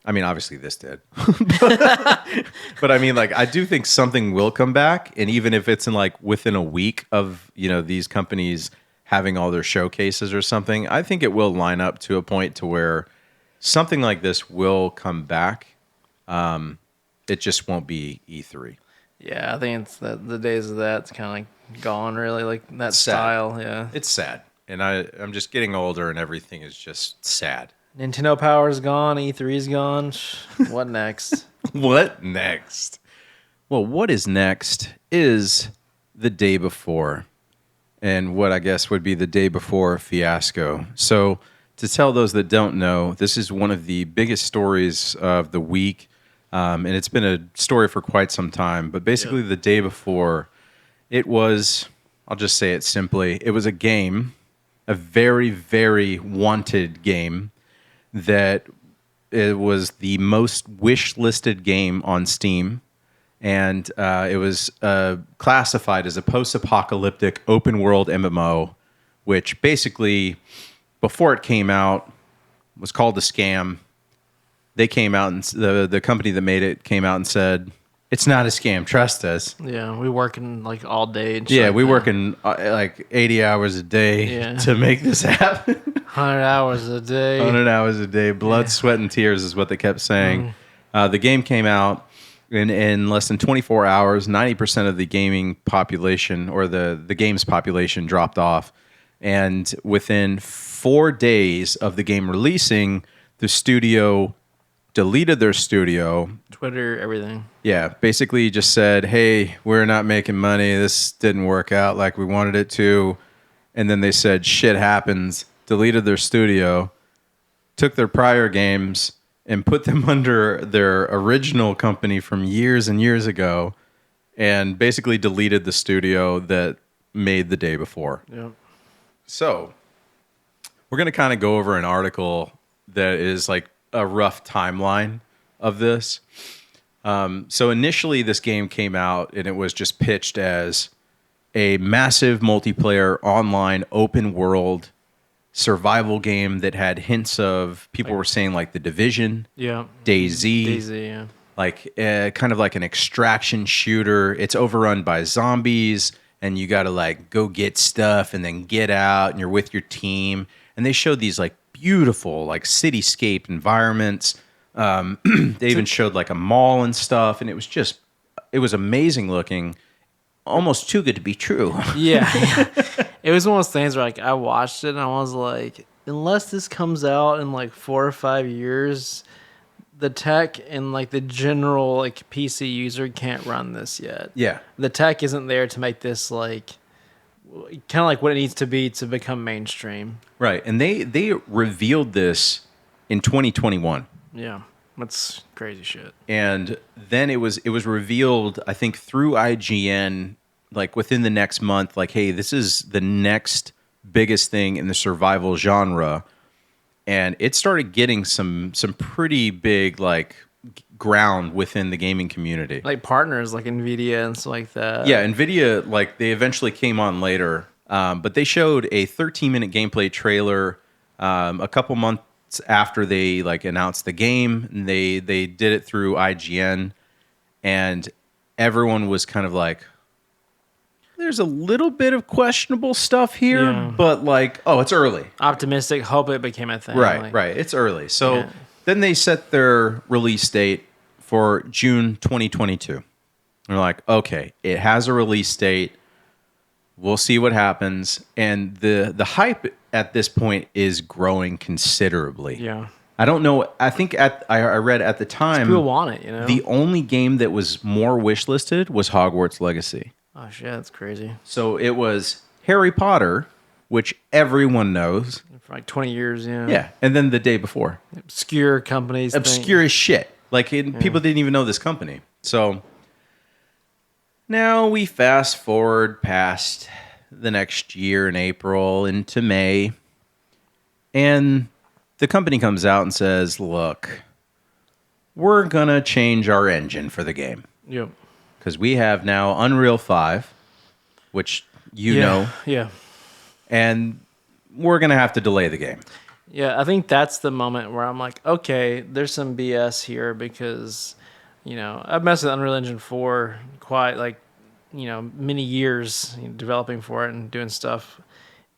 Speaker 2: I mean, obviously this did, but I mean, like I do think something will come back, and even if it's in like within a week of these companies having all their showcases or something, I think it will line up to a point to where something like this will come back. It just won't be E3.
Speaker 3: Yeah, I think it's the days of that's kind of like gone, really, like that
Speaker 2: Sad.
Speaker 3: style. Yeah,
Speaker 2: It's sad, and I'm just getting older, and everything is just sad.
Speaker 3: Nintendo Power's gone, E3's gone. What next?
Speaker 2: What next? Well, what is next is the day before, and what I guess would be the day before Fiasco. So, to tell those that don't know, this is one of the biggest stories of the week, and it's been a story for quite some time. But basically, the day before, it was, I'll just say it simply, it was a game, a very, very wanted game, that it was the most wish-listed game on Steam, and it was classified as a post-apocalyptic open-world MMO, which basically, before it came out, was called a scam. They came out, and the company that made it came out and said, it's not a scam, trust us.
Speaker 3: Yeah, we working like all day. And
Speaker 2: Yeah, we working like 80 hours a day to make this happen.
Speaker 3: 100 hours a day.
Speaker 2: 100 hours a day. Blood, sweat, and tears is what they kept saying. The game came out in less than 24 hours. 90% of the gaming population, or the game's population, dropped off. And within 4 days of the game releasing, the studio deleted their studio.
Speaker 3: Twitter, everything.
Speaker 2: Yeah, basically just said, hey, we're not making money. This didn't work out like we wanted it to. And then they said, shit happens. Deleted their studio, took their prior games, and put them under their original company from years and years ago, and basically deleted the studio that made the day before.
Speaker 3: Yep.
Speaker 2: So we're going to kind of go over an article that is like a rough timeline of this. So initially this game came out and it was just pitched as a massive multiplayer online open world survival game that had hints of, people were saying like The Division, DayZ, like kind of like an extraction shooter. It's overrun by zombies and you got to like go get stuff and then get out and you're with your team. And they showed these like beautiful like cityscape environments, They even showed like a mall and stuff, and it was amazing looking, almost too good to be true.
Speaker 3: Yeah. It was one of those things where like I watched it and I was like, unless this comes out in like 4 or 5 years, the tech and like the general like PC user can't run this yet.
Speaker 2: Yeah.
Speaker 3: The tech isn't there to make this like kind of like what it needs to be to become mainstream.
Speaker 2: Right. And they revealed this in 2021.
Speaker 3: Yeah. That's crazy shit.
Speaker 2: And then it was revealed, I think, through IGN, like within the next month, like, hey, this is the next biggest thing in the survival genre. And it started getting some pretty big like ground within the gaming community.
Speaker 3: Like partners like Nvidia and stuff like that.
Speaker 2: Yeah, Nvidia, like they eventually came on later, but they showed a 13-minute gameplay trailer a couple months after they like announced the game. And they did it through IGN, and everyone was kind of like, there's a little bit of questionable stuff here,
Speaker 3: Yeah.
Speaker 2: but like, oh, it's early.
Speaker 3: Optimistic, hope it became a thing.
Speaker 2: Right,
Speaker 3: like,
Speaker 2: right. It's early. So
Speaker 3: Yeah.
Speaker 2: then they set their release date for June 2022. They're like, okay, it has a release date. We'll see what happens. And the hype at this point is growing considerably.
Speaker 3: Yeah.
Speaker 2: I don't know. I think I read at the time,
Speaker 3: People want it, you know?
Speaker 2: the only game that was more wishlisted was Hogwarts Legacy.
Speaker 3: Oh shit, that's crazy.
Speaker 2: So it was Harry Potter, which everyone knows.
Speaker 3: For like 20 years, yeah.
Speaker 2: Yeah. And then the day before.
Speaker 3: Obscure companies.
Speaker 2: Obscure as shit. Like people didn't even know this company. So now we fast forward past the next year in April into May, and the company comes out and says, look, we're going to change our engine for the game
Speaker 3: Yep.
Speaker 2: because we have now Unreal 5, which you know,
Speaker 3: Yeah.
Speaker 2: and we're going to have to delay the game.
Speaker 3: Yeah, I think that's the moment where I'm like, okay, there's some BS here because, you know, I've messed with Unreal Engine 4 quite like, you know, many years developing for it and doing stuff.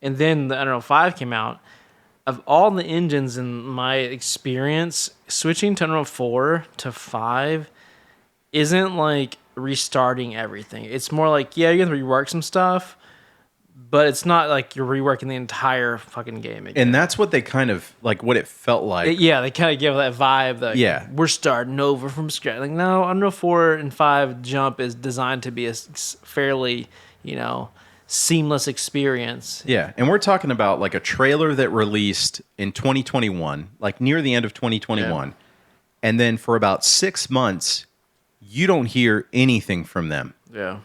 Speaker 3: And then the Unreal 5 came out. Of all the engines in my experience, switching to Unreal 4 to 5 isn't like restarting everything. It's more like, yeah, you have to rework some stuff, but it's not like you're reworking the entire fucking game again.
Speaker 2: And that's what they kind of like, what it felt like.
Speaker 3: Yeah, they kind of give that vibe that
Speaker 2: Yeah.
Speaker 3: we're starting over from scratch. Like, no, Unreal 4 and 5 jump is designed to be a fairly, you know, seamless experience.
Speaker 2: Yeah, and we're talking about like a trailer that released in 2021, like near the end of 2021.
Speaker 3: Yeah.
Speaker 2: And then for about 6 months, you don't hear anything from them.
Speaker 3: Yeah.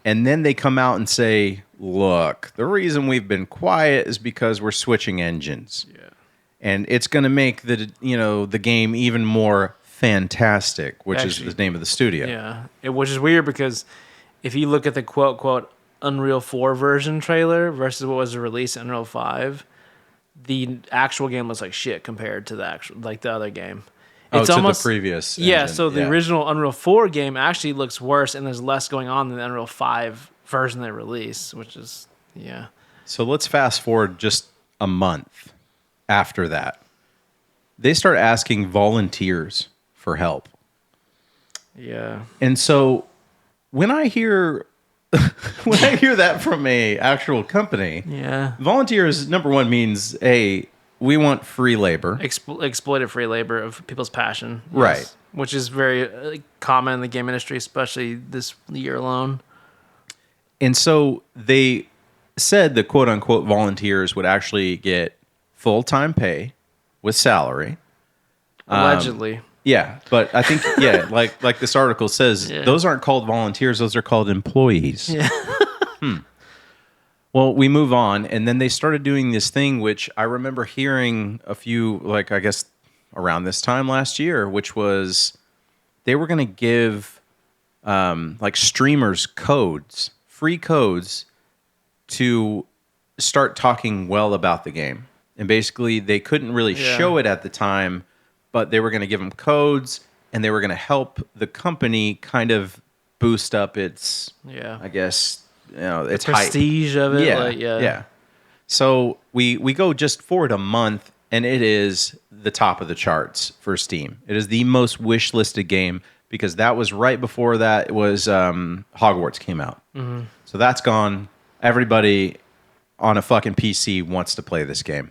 Speaker 2: And then they come out and say, look, the reason we've been quiet is because we're switching engines.
Speaker 3: Yeah.
Speaker 2: And it's going to make the game even more fantastic, which
Speaker 3: Actually,
Speaker 2: is the name of the studio.
Speaker 3: Yeah. Which is weird because if you look at the quote Unreal 4 version trailer versus what was released in Unreal 5, the actual game looks like shit compared to the actual like the other game. It's
Speaker 2: to
Speaker 3: almost
Speaker 2: the previous
Speaker 3: Yeah,
Speaker 2: engine.
Speaker 3: so the original Unreal 4 game actually looks worse and there's less going on than the Unreal 5 version they released, which is yeah.
Speaker 2: So let's fast forward just a month after that. They start asking volunteers for help.
Speaker 3: Yeah.
Speaker 2: And so when I hear that from a actual company,
Speaker 3: Yeah.
Speaker 2: volunteers, number one, means, hey, we want free labor.
Speaker 3: Exploited free labor of people's passion. Yes.
Speaker 2: Right.
Speaker 3: Which is very common in the game industry, especially this year alone.
Speaker 2: And so they said the quote unquote volunteers would actually get full-time pay with salary.
Speaker 3: Allegedly.
Speaker 2: Yeah, but I think like this article says,
Speaker 3: Yeah.
Speaker 2: those aren't called volunteers; those are called employees.
Speaker 3: Yeah.
Speaker 2: Well, we move on, and then they started doing this thing, which I remember hearing a few, like I guess around this time last year, which was they were going to give like streamers codes, free codes, to start talking well about the game, and basically they couldn't really
Speaker 3: Yeah.
Speaker 2: show it at the time. But they were going to give them codes, and they were going to help the company kind of boost up its,
Speaker 3: Yeah.
Speaker 2: I guess, its hype.
Speaker 3: Prestige of it.
Speaker 2: Yeah,
Speaker 3: Like, yeah.
Speaker 2: yeah. So we go just forward a month, and it is the top of the charts for Steam. It is the most wish-listed game because that was right before that was Hogwarts came out. So that's gone. Everybody on a fucking PC wants to play this game.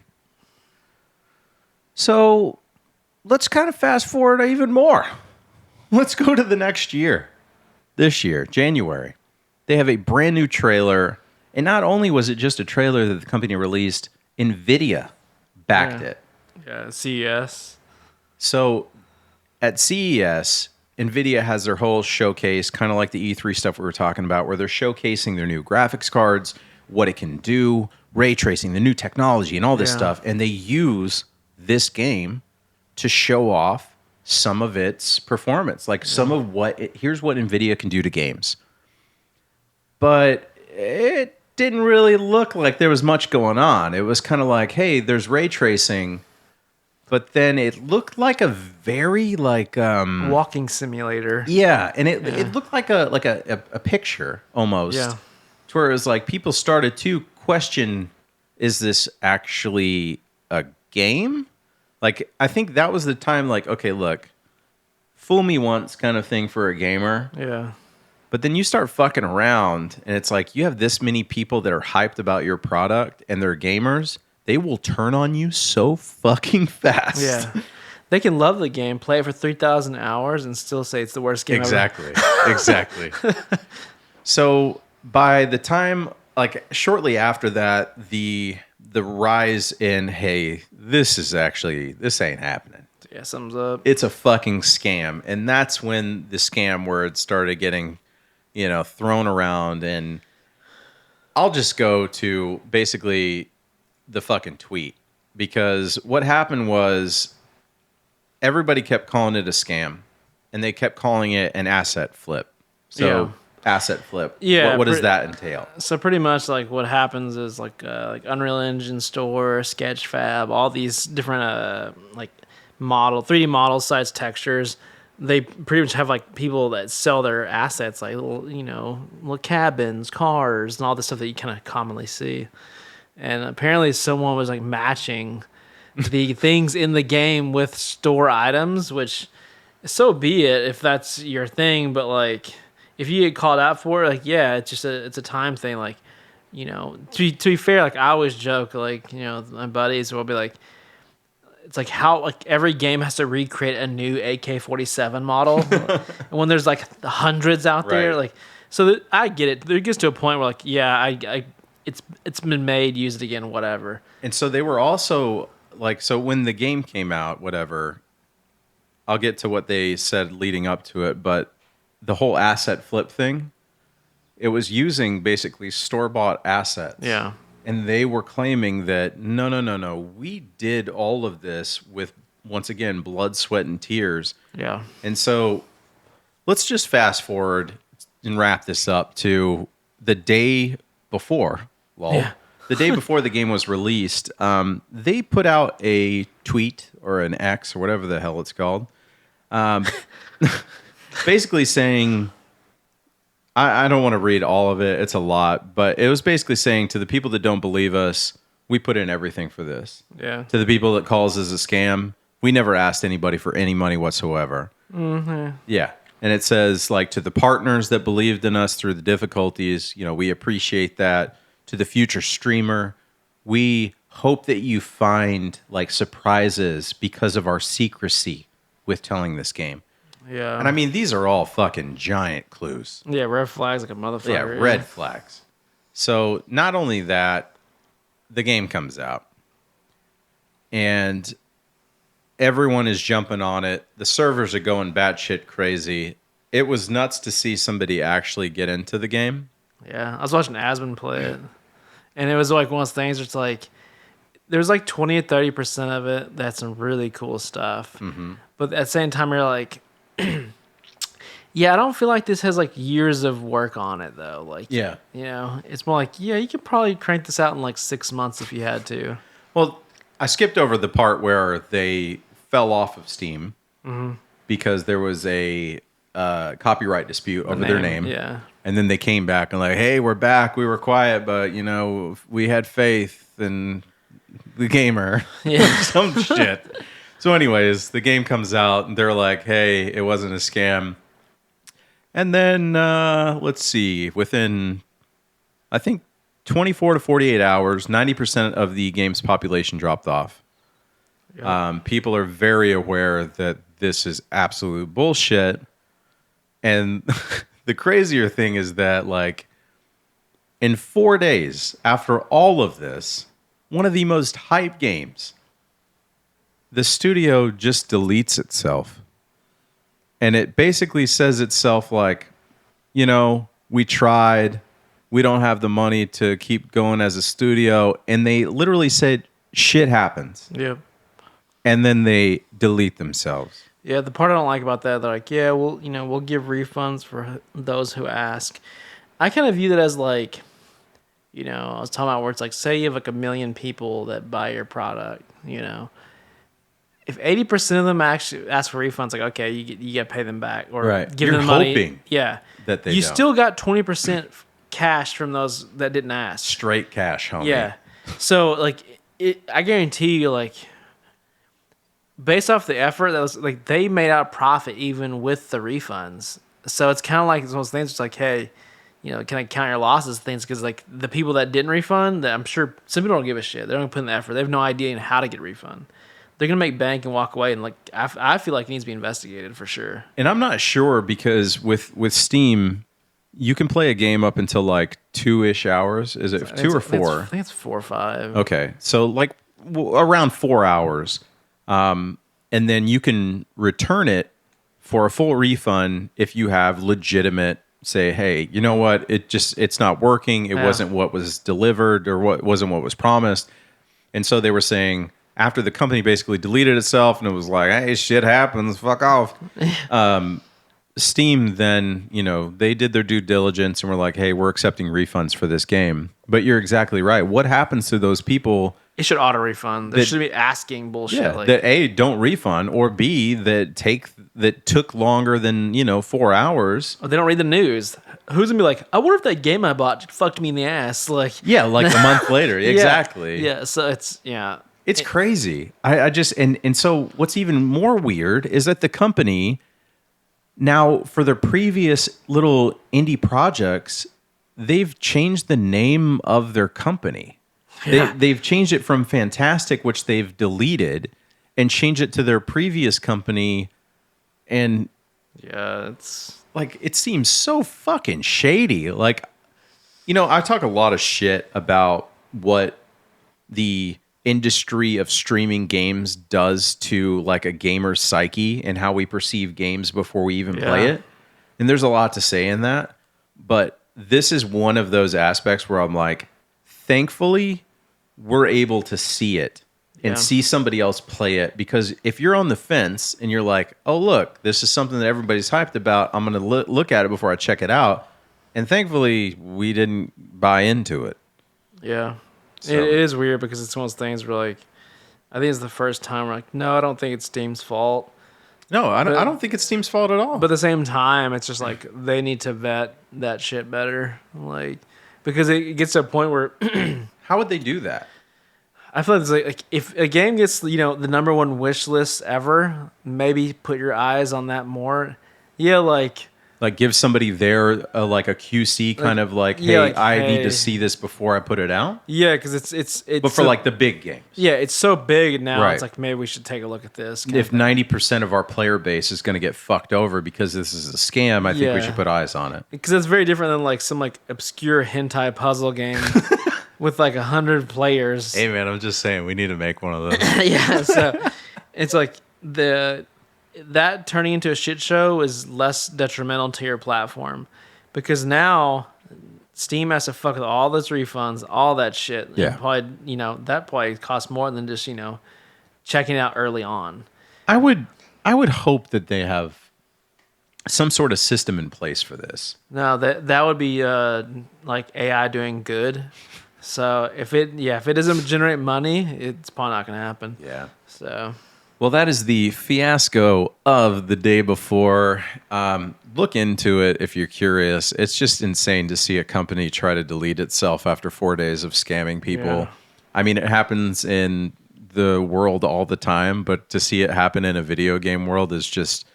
Speaker 2: So let's kind of fast forward even more. Let's go to the next year. This year, January. They have a brand new trailer. And not only was it just a trailer that the company released, NVIDIA backed it.
Speaker 3: Yeah, CES.
Speaker 2: So at CES, NVIDIA has their whole showcase, kind of like the E3 stuff we were talking about, where they're showcasing their new graphics cards, what it can do, ray tracing, the new technology, and all this stuff. And they use this game to show off some of its performance. Like some of here's what NVIDIA can do to games. But it didn't really look like there was much going on. It was kind of like, hey, there's ray tracing, but then it looked like a very
Speaker 3: walking simulator.
Speaker 2: Yeah, and it looked like a picture almost.
Speaker 3: Yeah.
Speaker 2: To where it was like people started to question, is this actually a game? Like, I think that was the time, like, okay, look, fool me once kind of thing for a gamer.
Speaker 3: Yeah.
Speaker 2: But then you start fucking around, and it's like you have this many people that are hyped about your product, and they're gamers. They will turn on you so fucking fast.
Speaker 3: Yeah. They can love the game, play it for 3,000 hours, and still say it's the worst game
Speaker 2: Exactly. Exactly. So by the time, like, shortly after that, the rise in, hey, this ain't happening.
Speaker 3: Yeah, sums up.
Speaker 2: It's a fucking scam. And that's when the scam word started getting, thrown around. And I'll just go to basically the fucking tweet. Because what happened was everybody kept calling it a scam. And they kept calling it an asset flip. So asset flip.
Speaker 3: Yeah.
Speaker 2: What does that entail?
Speaker 3: So pretty much like what happens is like Unreal Engine Store, Sketchfab, all these different 3D model sites, textures. They pretty much have like people that sell their assets, like little cabins, cars, and all the stuff that you kind of commonly see. And apparently someone was like matching the things in the game with store items, which so be it if that's your thing, but like if you get called out for it, like, yeah, it's just it's a time thing. Like, to be fair, like I always joke, like, my buddies will be like, it's like how like every game has to recreate a new AK-47 model, and when there's like the hundreds out there,
Speaker 2: Right.
Speaker 3: like, so I get it. There gets to a point where like, yeah, it's been made, use it again, whatever.
Speaker 2: And so they were also like, so when the game came out, whatever, I'll get to what they said leading up to it, but the whole asset flip thing, it was using basically store-bought assets.
Speaker 3: Yeah.
Speaker 2: And they were claiming that, no, we did all of this with, once again, blood, sweat, and tears.
Speaker 3: Yeah.
Speaker 2: And so let's just fast forward and wrap this up to the day before. The day before the game was released, they put out a tweet or an X or whatever the hell it's called, basically saying, I don't want to read all of it. It's a lot. But it was basically saying to the people that don't believe us, we put in everything for this.
Speaker 3: Yeah.
Speaker 2: To the people that calls us a scam, we never asked anybody for any money whatsoever. Mm-hmm. Yeah. And it says, like, to the partners that believed in us through the difficulties, we appreciate that. To the future streamer, we hope that you find, like, surprises because of our secrecy with telling this game.
Speaker 3: Yeah.
Speaker 2: And I mean, these are all fucking giant clues.
Speaker 3: Yeah, red flags like a motherfucker.
Speaker 2: Yeah, red flags. So not only that, the game comes out. And everyone is jumping on it. The servers are going batshit crazy. It was nuts to see somebody actually get into the game.
Speaker 3: Yeah, I was watching Asmund play it. And it was like one of those things where it's like, there's like 20 or 30% of it that's some really cool stuff. Mm-hmm. But at the same time, you're like, yeah, I don't feel like this has like years of work on it though. Like,
Speaker 2: Yeah.
Speaker 3: It's more like, yeah, you could probably crank this out in like 6 months if you had to.
Speaker 2: Well, I skipped over the part where they fell off of Steam because there was a copyright dispute over their name.
Speaker 3: Yeah.
Speaker 2: And then they came back and like, hey, we're back. We were quiet, but, we had faith and the gamer.
Speaker 3: Yeah.
Speaker 2: Some shit. So anyways, the game comes out and they're like, hey, it wasn't a scam. And then, let's see, within, I think, 24 to 48 hours, 90% of the game's population dropped off. People are very aware that this is absolute bullshit. And the crazier thing is that, like, in 4 days after all of this, one of the most hyped games, the studio just deletes itself. And it basically says itself like, you know, we tried. We don't have the money to keep going as a studio. And they literally said, shit happens.
Speaker 3: Yeah.
Speaker 2: And then they delete themselves.
Speaker 3: Yeah, the part I don't like about that, they're like, yeah, we'll give refunds for those who ask. I kind of view that as like, you know, I was talking about where it's like, say you have like 1 million people that buy your product, you know. If 80% of them actually ask for refunds, like, okay, you get to pay them back. Or
Speaker 2: Right.
Speaker 3: give
Speaker 2: You're
Speaker 3: them money.
Speaker 2: hoping
Speaker 3: Yeah.
Speaker 2: that they
Speaker 3: You
Speaker 2: don't.
Speaker 3: still got 20% cash from those that didn't ask.
Speaker 2: Straight cash, homie.
Speaker 3: Yeah. So, like, I guarantee you, like, based off the effort, that was like they made out profit even with the refunds. So it's kind of like those things. It's like, hey, you know, can I count your losses? Things because like the people that didn't refund, that I'm sure some people don't give a shit. They don't put in the effort. They have no idea how to get a refund. They're gonna make bank and walk away. And like I feel like it needs to be investigated for sure.
Speaker 2: And I'm not sure because with Steam, you can play a game up until like 2-ish hours. Is it 2 or 4?
Speaker 3: I think it's 4 or 5.
Speaker 2: Okay, so like around 4 hours, and then you can return it for a full refund if you have legitimate. Say, hey, you know what? It's not working. It wasn't what was delivered or what wasn't what was promised. And so they were saying after the company basically deleted itself and it was like, hey, shit happens. Fuck off. Steam then, you know, they did their due diligence and were like, hey, we're accepting refunds for this game. But you're exactly right. What happens to those people?
Speaker 3: It should auto refund. They should be asking bullshit.
Speaker 2: Yeah,
Speaker 3: like,
Speaker 2: that A, don't refund, or B, that took longer than, 4 hours.
Speaker 3: they don't read the news. Who's gonna be like, I wonder if that game I bought fucked me in the ass? Like,
Speaker 2: Yeah, like a month later. Exactly.
Speaker 3: Yeah. So
Speaker 2: It's crazy. I just and so what's even more weird is that the company now for their previous little indie projects, they've changed the name of their company.
Speaker 3: Yeah.
Speaker 2: They've changed it from Fantastic, which they've deleted, and changed it to their previous company. And
Speaker 3: yeah, it's
Speaker 2: like it seems so fucking shady. Like, I talk a lot of shit about what the industry of streaming games does to like a gamer's psyche and how we perceive games before we even play it. And there's a lot to say in that, but this is one of those aspects where I'm like, thankfully we're able to see it and see somebody else play it, because if you're on the fence and you're like, oh look, this is something that everybody's hyped about, I'm going to look at it before I check it out. And thankfully we didn't buy into it.
Speaker 3: yeah.
Speaker 2: So-
Speaker 3: It is weird because it's one of those things where like, I think it's the first time we're like, no, I don't think it's Steam's fault.
Speaker 2: No, I don't think it's Steam's fault at all.
Speaker 3: But at the same time, it's just like they need to vet that shit better. Like, because it gets to a point where
Speaker 2: how would they do that?
Speaker 3: I feel like it's like if a game gets, the number one wish list ever, maybe put your eyes on that more. Yeah, like
Speaker 2: give somebody there like a QC kind of like, hey,
Speaker 3: like,
Speaker 2: I need
Speaker 3: hey.
Speaker 2: to see this before I put it out.
Speaker 3: yeah, because it's
Speaker 2: But for
Speaker 3: so,
Speaker 2: like the big games,
Speaker 3: yeah, it's so big now.
Speaker 2: Right.
Speaker 3: It's like maybe we should take a look at this. kind
Speaker 2: if
Speaker 3: of thing.
Speaker 2: 90% of our player base is going to get fucked over because this is a scam, I think we
Speaker 3: Yeah.
Speaker 2: should put eyes on it.
Speaker 3: Because it's very different than like some like obscure hentai puzzle game with like 100 players.
Speaker 2: Hey man, I'm just saying we need to make one of those.
Speaker 3: Yeah, so it's like that turning into a shit show is less detrimental to your platform, because now Steam has to fuck with all those refunds, all that shit. And
Speaker 2: Yeah.
Speaker 3: probably that probably costs more than just checking out early on.
Speaker 2: I would hope that they have some sort of system in place for this.
Speaker 3: No, that would be like AI doing good. So if it doesn't generate money, it's probably not going to happen.
Speaker 2: Yeah.
Speaker 3: So
Speaker 2: Well, that is the fiasco of the day before. Look into it if you're curious. It's just insane to see a company try to delete itself after 4 days of scamming people. I mean, it happens in the world all the time, but to see it happen in a video game world is just,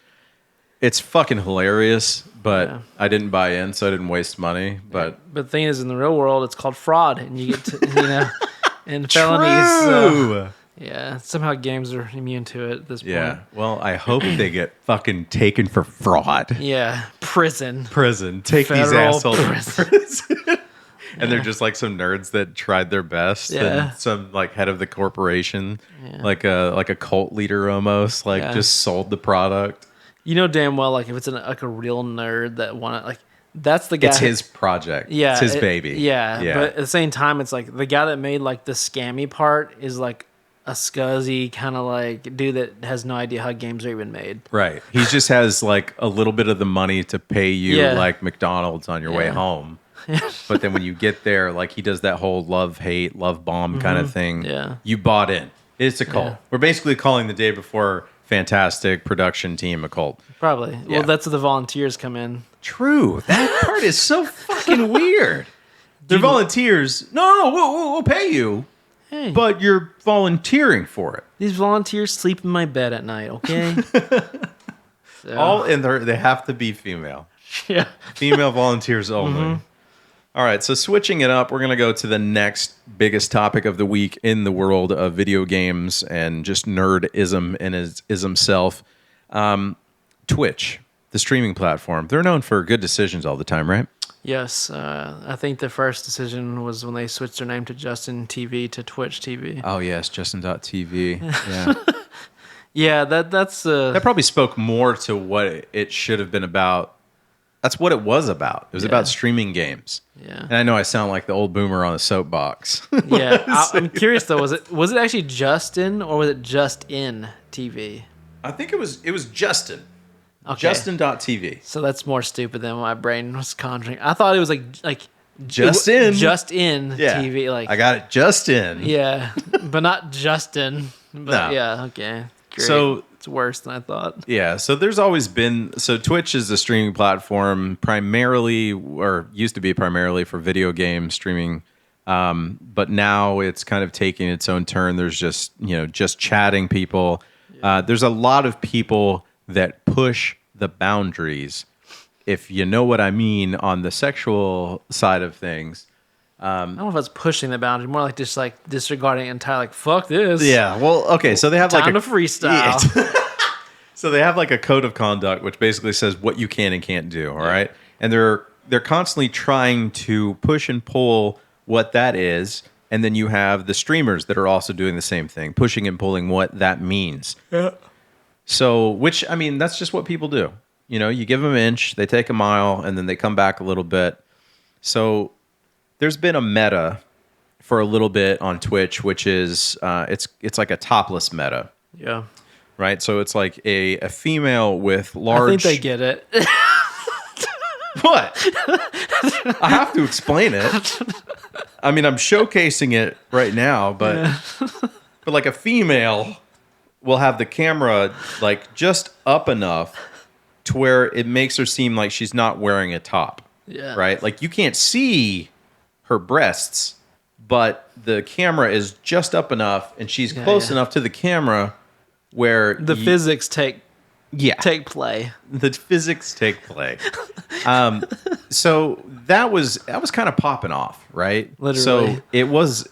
Speaker 2: it's fucking hilarious. But
Speaker 3: Yeah.
Speaker 2: I didn't buy in, so I didn't waste money. But
Speaker 3: But the thing is, in the real world, it's called fraud, and you get to, and felonies. So, yeah, somehow games are immune to it at this point.
Speaker 2: Yeah. Well, I hope they get fucking taken for fraud.
Speaker 3: Yeah, prison.
Speaker 2: Prison. Take these
Speaker 3: Federal
Speaker 2: assholes to
Speaker 3: prison.
Speaker 2: prison. And they're just like some nerds that tried their best,
Speaker 3: Yeah.
Speaker 2: and some like head of the corporation, like a cult leader almost, like
Speaker 3: Yeah.
Speaker 2: just sold the product.
Speaker 3: You know damn well, like if it's like a real nerd that want to, like that's the guy.
Speaker 2: It's his project.
Speaker 3: Yeah,
Speaker 2: It's his baby.
Speaker 3: Yeah,
Speaker 2: Yeah.
Speaker 3: but at the same time, it's like the guy that made like the scammy part is like a scuzzy kind of like dude that has no idea how games are even made.
Speaker 2: Right. He just has like a little bit of the money to pay you
Speaker 3: Yeah.
Speaker 2: like McDonald's on your way
Speaker 3: Yeah.
Speaker 2: home. But then when you get there, like he does that whole love bomb kind of thing.
Speaker 3: Yeah.
Speaker 2: You bought in. It's a cult.
Speaker 3: Yeah.
Speaker 2: We're basically calling the day before fantastic production team a cult.
Speaker 3: Probably.
Speaker 2: Yeah.
Speaker 3: Well, that's where the volunteers come in.
Speaker 2: True. That part is so fucking weird. They're volunteers. No, we'll pay you,
Speaker 3: Hey,
Speaker 2: but you're volunteering for it.
Speaker 3: these volunteers sleep in my bed at night. Okay. So,
Speaker 2: All in there. They have to be female.
Speaker 3: yeah.
Speaker 2: Female volunteers only. All right, so switching it up, we're going to go to the next biggest topic of the week in the world of video games and just nerdism in his ism self. Twitch, the streaming platform. They're known for good decisions all the time, right?
Speaker 3: Yes. I think the first decision was when they switched their name to Justin TV to Twitch TV.
Speaker 2: Oh, yes, Justin.tv. Yeah.
Speaker 3: Yeah, that's
Speaker 2: That probably spoke more to what it should have been about. That's what it was about. It was about streaming games.
Speaker 3: Yeah.
Speaker 2: And I know I sound like the old boomer on the soapbox.
Speaker 3: Yeah, I'm curious though. Was it actually Justin or was it just in TV?
Speaker 2: I think it was Justin.
Speaker 3: Okay.
Speaker 2: Justin.tv.
Speaker 3: So that's more stupid than my brain was conjuring. I thought it was like
Speaker 2: Just in.
Speaker 3: just in
Speaker 2: Yeah.
Speaker 3: TV. Like
Speaker 2: I got it just in.
Speaker 3: yeah, but not Justin. But
Speaker 2: No.
Speaker 3: yeah, okay. Great.
Speaker 2: So-
Speaker 3: it's worse than I thought.
Speaker 2: Yeah, so there's always been Twitch is a streaming platform primarily or used to be primarily for video game streaming, but now it's kind of taking its own turn. There's just chatting people. There's a lot of people that push the boundaries, if you know what I mean, on the sexual side of things.
Speaker 3: I don't know if that's pushing the boundary, more like just like disregarding it entirely. Like fuck this.
Speaker 2: Yeah, well, okay, so they have
Speaker 3: Time
Speaker 2: like
Speaker 3: to freestyle.
Speaker 2: So they have like a code of conduct, which basically says what you can and can't do. All right, and they're constantly trying to push and pull what that is, and then you have the streamers that are also doing the same thing, pushing and pulling what that means.
Speaker 3: Yeah.
Speaker 2: So, which I mean, that's just what people do. You give them an inch, they take a mile, and then they come back a little bit. So there's been a meta for a little bit on Twitch, which is it's like a topless meta.
Speaker 3: Yeah.
Speaker 2: Right, so it's like a female with large.
Speaker 3: I think they get it.
Speaker 2: What? I have to explain it. I mean, I'm showcasing it right now, but like a female will have the camera like just up enough to where it makes her seem like she's not wearing a top.
Speaker 3: Yeah.
Speaker 2: Right, like you can't see her breasts, but the camera is just up enough, and she's close
Speaker 3: yeah.
Speaker 2: enough to the camera where
Speaker 3: The physics take play.
Speaker 2: The physics take play. So that was kind of popping off, right?
Speaker 3: Literally.
Speaker 2: So it was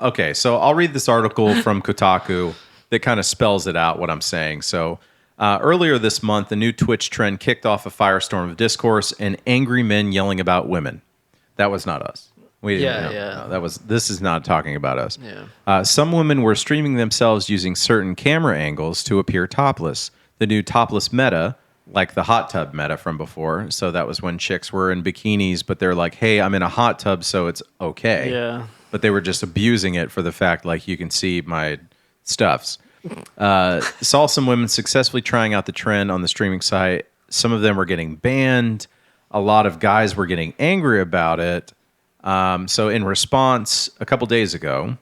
Speaker 2: okay. So I'll read this article from Kotaku that kind of spells it out what I'm saying. So earlier this month, a new Twitch trend kicked off a firestorm of discourse and angry men yelling about women. That was not us. This is not talking about us.
Speaker 3: Yeah.
Speaker 2: Some women were streaming themselves using certain camera angles to appear topless. The new topless meta, like the hot tub meta from before. So that was when chicks were in bikinis, but they're like, hey, I'm in a hot tub, so it's okay.
Speaker 3: Yeah.
Speaker 2: But they were just abusing it for the fact, like, you can see my stuffs. Saw some women successfully trying out the trend on the streaming site. Some of them were getting banned. A lot of guys were getting angry about it. So in response, a couple days ago,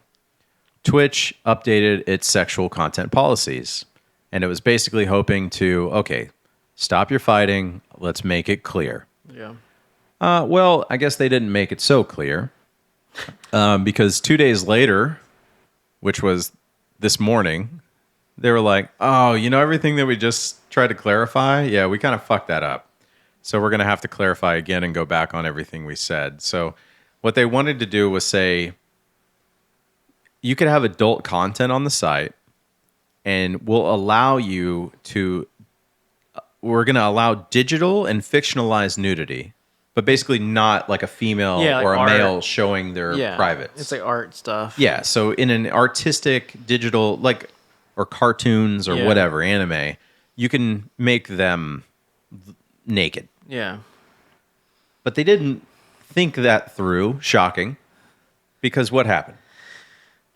Speaker 2: Twitch updated its sexual content policies. And it was basically hoping to, okay, stop your fighting. Let's make it clear.
Speaker 3: Yeah.
Speaker 2: Well, I guess they didn't make it so clear. Because 2 days later, which was this morning, they were like, oh, everything that we just tried to clarify? Yeah, we kind of fucked that up. So we're going to have to clarify again and go back on everything we said. So what they wanted to do was say, you could have adult content on the site, and we'll allow you to, we're going to allow digital and fictionalized nudity, but basically not like a female
Speaker 3: Yeah, like
Speaker 2: or a
Speaker 3: art.
Speaker 2: male showing their privates.
Speaker 3: It's like art stuff.
Speaker 2: Yeah, so in an artistic digital, like, or cartoons or whatever, anime, you can make them naked.
Speaker 3: Yeah.
Speaker 2: But they didn't think that through. Shocking. Because what happened?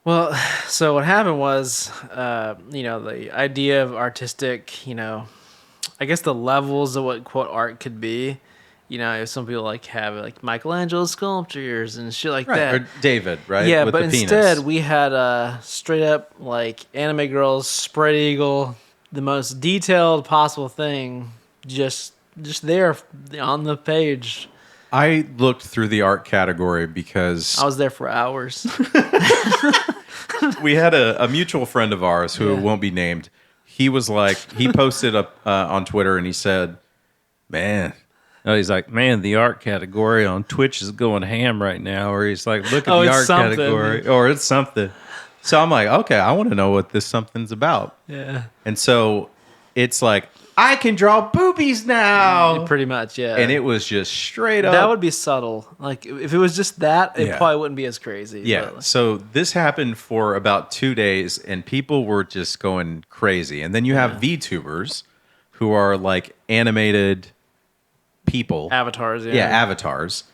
Speaker 3: Well, so what happened was, the idea of artistic, I guess the levels of what quote art could be. Some people like have like Michelangelo sculptures and shit like that.
Speaker 2: Or David, right?
Speaker 3: Yeah,
Speaker 2: With
Speaker 3: but
Speaker 2: the penis.
Speaker 3: instead we had straight up like anime girls, spread eagle, the most detailed possible thing, just there on the page.
Speaker 2: I looked through the art category because
Speaker 3: I was there for hours.
Speaker 2: we had a mutual friend of ours who won't be named. He was like, he posted up on Twitter and he said, man, the art category on Twitch is going ham right now. Or he's like, look at the art category. Or it's something. So I'm like, okay, I want to know what this something's about.
Speaker 3: Yeah.
Speaker 2: And so it's like, I can draw boobies now.
Speaker 3: Pretty much, yeah.
Speaker 2: And it was just straight up.
Speaker 3: That would be subtle. Like if it was just that, it probably wouldn't be as crazy.
Speaker 2: Yeah.
Speaker 3: But
Speaker 2: So this happened for about 2 days, and people were just going crazy. And then you have VTubers who are like animated people.
Speaker 3: avatars,
Speaker 2: Yeah, avatars.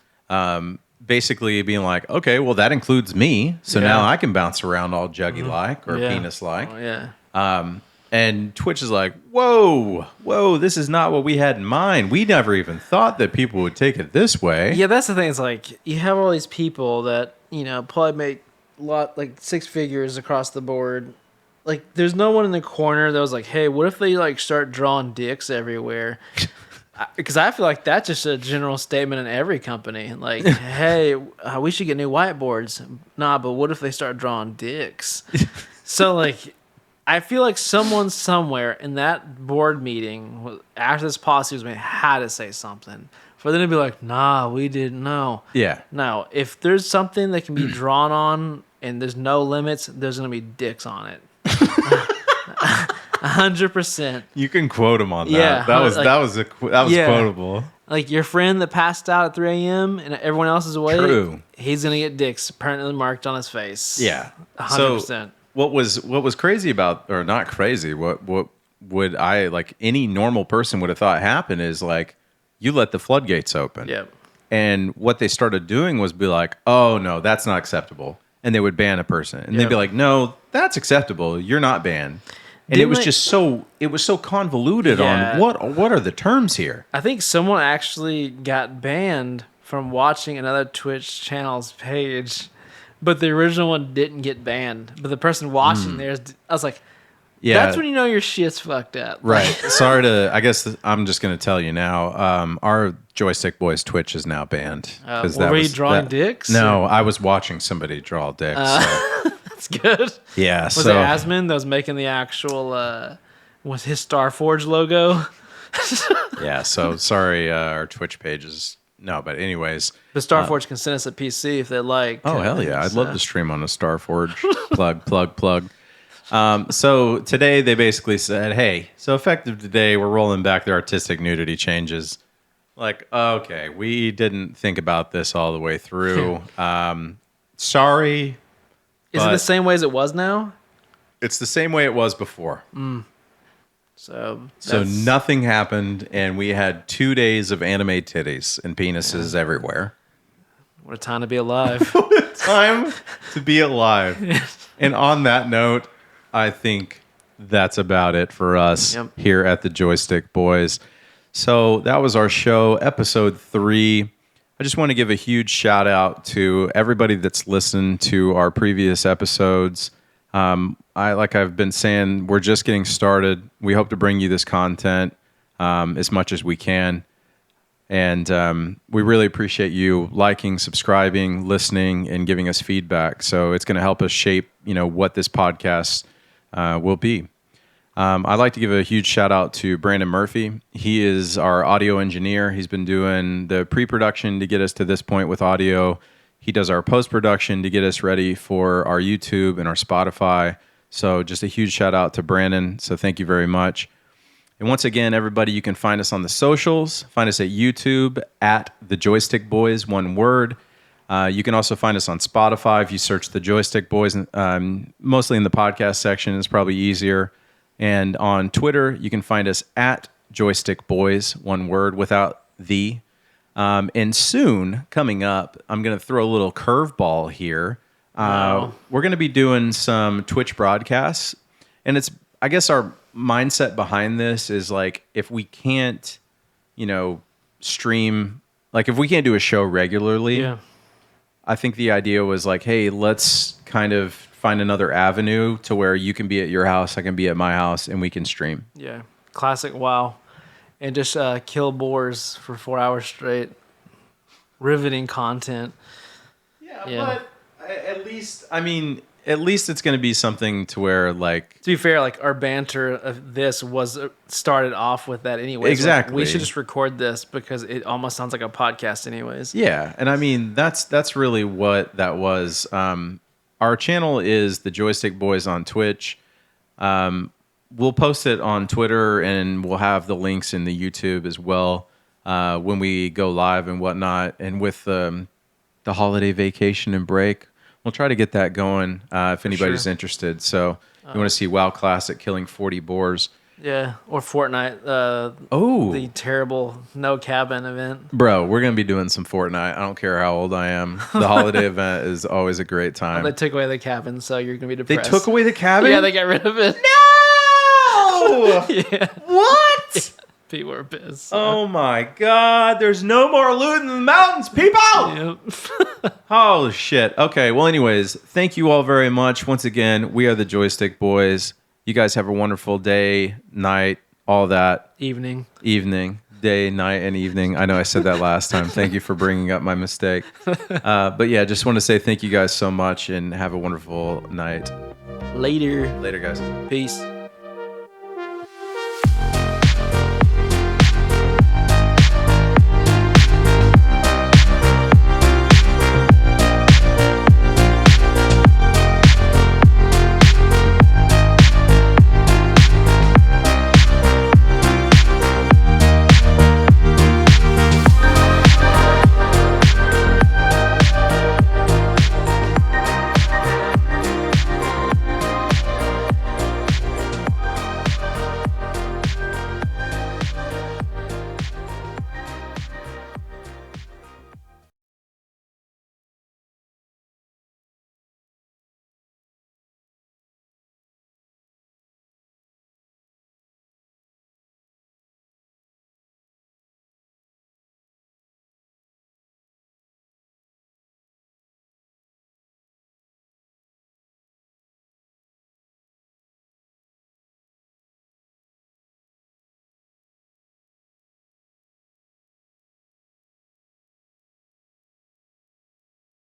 Speaker 2: Basically being like, okay, well, that includes me. So now I can bounce around all juggy-like or penis-like.
Speaker 3: Oh, yeah.
Speaker 2: And Twitch is like, whoa, this is not what we had in mind. We never even thought that people would take it this way.
Speaker 3: Yeah, that's the thing. It's like you have all these people that probably make like six figures across the board. Like, there's no one in the corner that was like, "Hey, what if they like start drawing dicks everywhere?" Because I feel like that's just a general statement in every company. Like, "Hey, we should get new whiteboards." Nah, but what if they start drawing dicks? So like, I feel like someone somewhere in that board meeting after this policy was made had to say something for them to be like, nah, we didn't know.
Speaker 2: Yeah.
Speaker 3: No, if there's something that can be drawn on and there's no limits, there's going to be dicks on it. 100%.
Speaker 2: You can quote him on that.
Speaker 3: Yeah,
Speaker 2: that was
Speaker 3: like-
Speaker 2: quotable.
Speaker 3: Like your friend that passed out at 3 a.m. and everyone else is awake,
Speaker 2: True.
Speaker 3: he's going to get dicks permanently marked on his face.
Speaker 2: Yeah.
Speaker 3: 100%.
Speaker 2: So what was crazy about, or not crazy, what would I, like any normal person would have thought happened is like, you let the floodgates open.
Speaker 3: Yep.
Speaker 2: And what they started doing was be like, oh no, that's not acceptable. And they would ban a person. And they'd be like, no, that's acceptable. You're not banned. And
Speaker 3: Didn't
Speaker 2: it was
Speaker 3: they-
Speaker 2: just so convoluted
Speaker 3: Yeah.
Speaker 2: on what are the terms here?
Speaker 3: I think someone actually got banned from watching another Twitch channel's page, but the original one didn't get banned. But the person watching theirs, I was like,
Speaker 2: Yeah.
Speaker 3: that's when you know your shit's fucked up.
Speaker 2: Right. Sorry to, I guess I'm just going to tell you now. Our Joystick Boys Twitch is now banned.
Speaker 3: Were you drawing dicks?
Speaker 2: No, I was watching somebody draw dicks. So.
Speaker 3: That's good.
Speaker 2: Yeah.
Speaker 3: Was it Asmund that was making the actual, was his Starforge logo?
Speaker 2: Yeah. So sorry, our Twitch page is, no, but anyways.
Speaker 3: The Starforge can send us a PC if they like.
Speaker 2: Oh, hell yeah. I'd love to stream on a Starforge. plug. So today they basically said, hey, so effective today, we're rolling back the artistic nudity changes. Like, okay, we didn't think about this all the way through. Sorry.
Speaker 3: Is it
Speaker 2: but
Speaker 3: the same way as it was now?
Speaker 2: It's the same way it was before.
Speaker 3: So
Speaker 2: Nothing happened, and we had 2 days of anime titties and penises everywhere.
Speaker 3: What a time to be alive.
Speaker 2: Time to be alive. And on that note, I think that's about it for us here at the Joystick Boys. So that was our show, episode 3. I just want to give a huge shout out to everybody that's listened to our previous episodes. Like I've been saying, we're just getting started. We hope to bring you this content as much as we can. And we really appreciate you liking, subscribing, listening, and giving us feedback. So it's going to help us shape, what this podcast will be. I'd like to give a huge shout out to Brandon Murphy. He is our audio engineer. He's been doing the pre-production to get us to this point with audio. He does our post-production to get us ready for our YouTube and our Spotify. So just a huge shout out to Brandon. So thank you very much. And once again, everybody, you can find us on the socials. Find us at YouTube at The Joystick Boys, one word. You can also find us on Spotify if you search The Joystick Boys, mostly in the podcast section. It's probably easier. And on Twitter, you can find us at Joystick Boys, one word, without the. And soon, coming up, I'm going to throw a little curveball here. We're going to be doing some Twitch broadcasts. And it's, I guess, our mindset behind this is like, if we can't, stream, like if we can't do a show regularly, I think the idea was like, hey, let's kind of find another avenue to where you can be at your house, I can be at my house, and we can stream.
Speaker 3: Yeah, classic WoW. And just kill boars for 4 hours straight. Riveting content.
Speaker 2: Yeah, but at least it's going to be something to where, like...
Speaker 3: To be fair, like, our banter of this was started off with that anyways.
Speaker 2: Exactly.
Speaker 3: Like, we should just record this because it almost sounds like a podcast anyways.
Speaker 2: Yeah, and that's really what that was. Our channel is The Joystick Boys on Twitch. We'll post it on Twitter, and we'll have the links in the YouTube as well when we go live and whatnot. And with the holiday vacation and break, we'll try to get that going if anybody's interested. So you want to see WoW Classic killing 40 boars.
Speaker 3: Yeah, or Fortnite. The terrible no cabin event.
Speaker 2: Bro, we're going to be doing some Fortnite. I don't care how old I am. The holiday event is always a great time.
Speaker 3: They took away the cabin, so you're going to be depressed.
Speaker 2: They took away the cabin?
Speaker 3: Yeah, they got rid of it.
Speaker 2: No!
Speaker 3: Yeah.
Speaker 2: What?
Speaker 3: People are pissed. So.
Speaker 2: Oh my God, there's no more loot in the mountains, people!
Speaker 3: Yep.
Speaker 2: Holy shit. Okay, well anyways, thank you all very much. Once again, we are the Joystick Boys. You guys have a wonderful day, night, all that.
Speaker 3: Evening,
Speaker 2: day, night, and evening. I know I said that last time. Thank you for bringing up my mistake. But yeah, just want to say thank you guys so much and have a wonderful night.
Speaker 3: Later,
Speaker 2: guys.
Speaker 3: peace.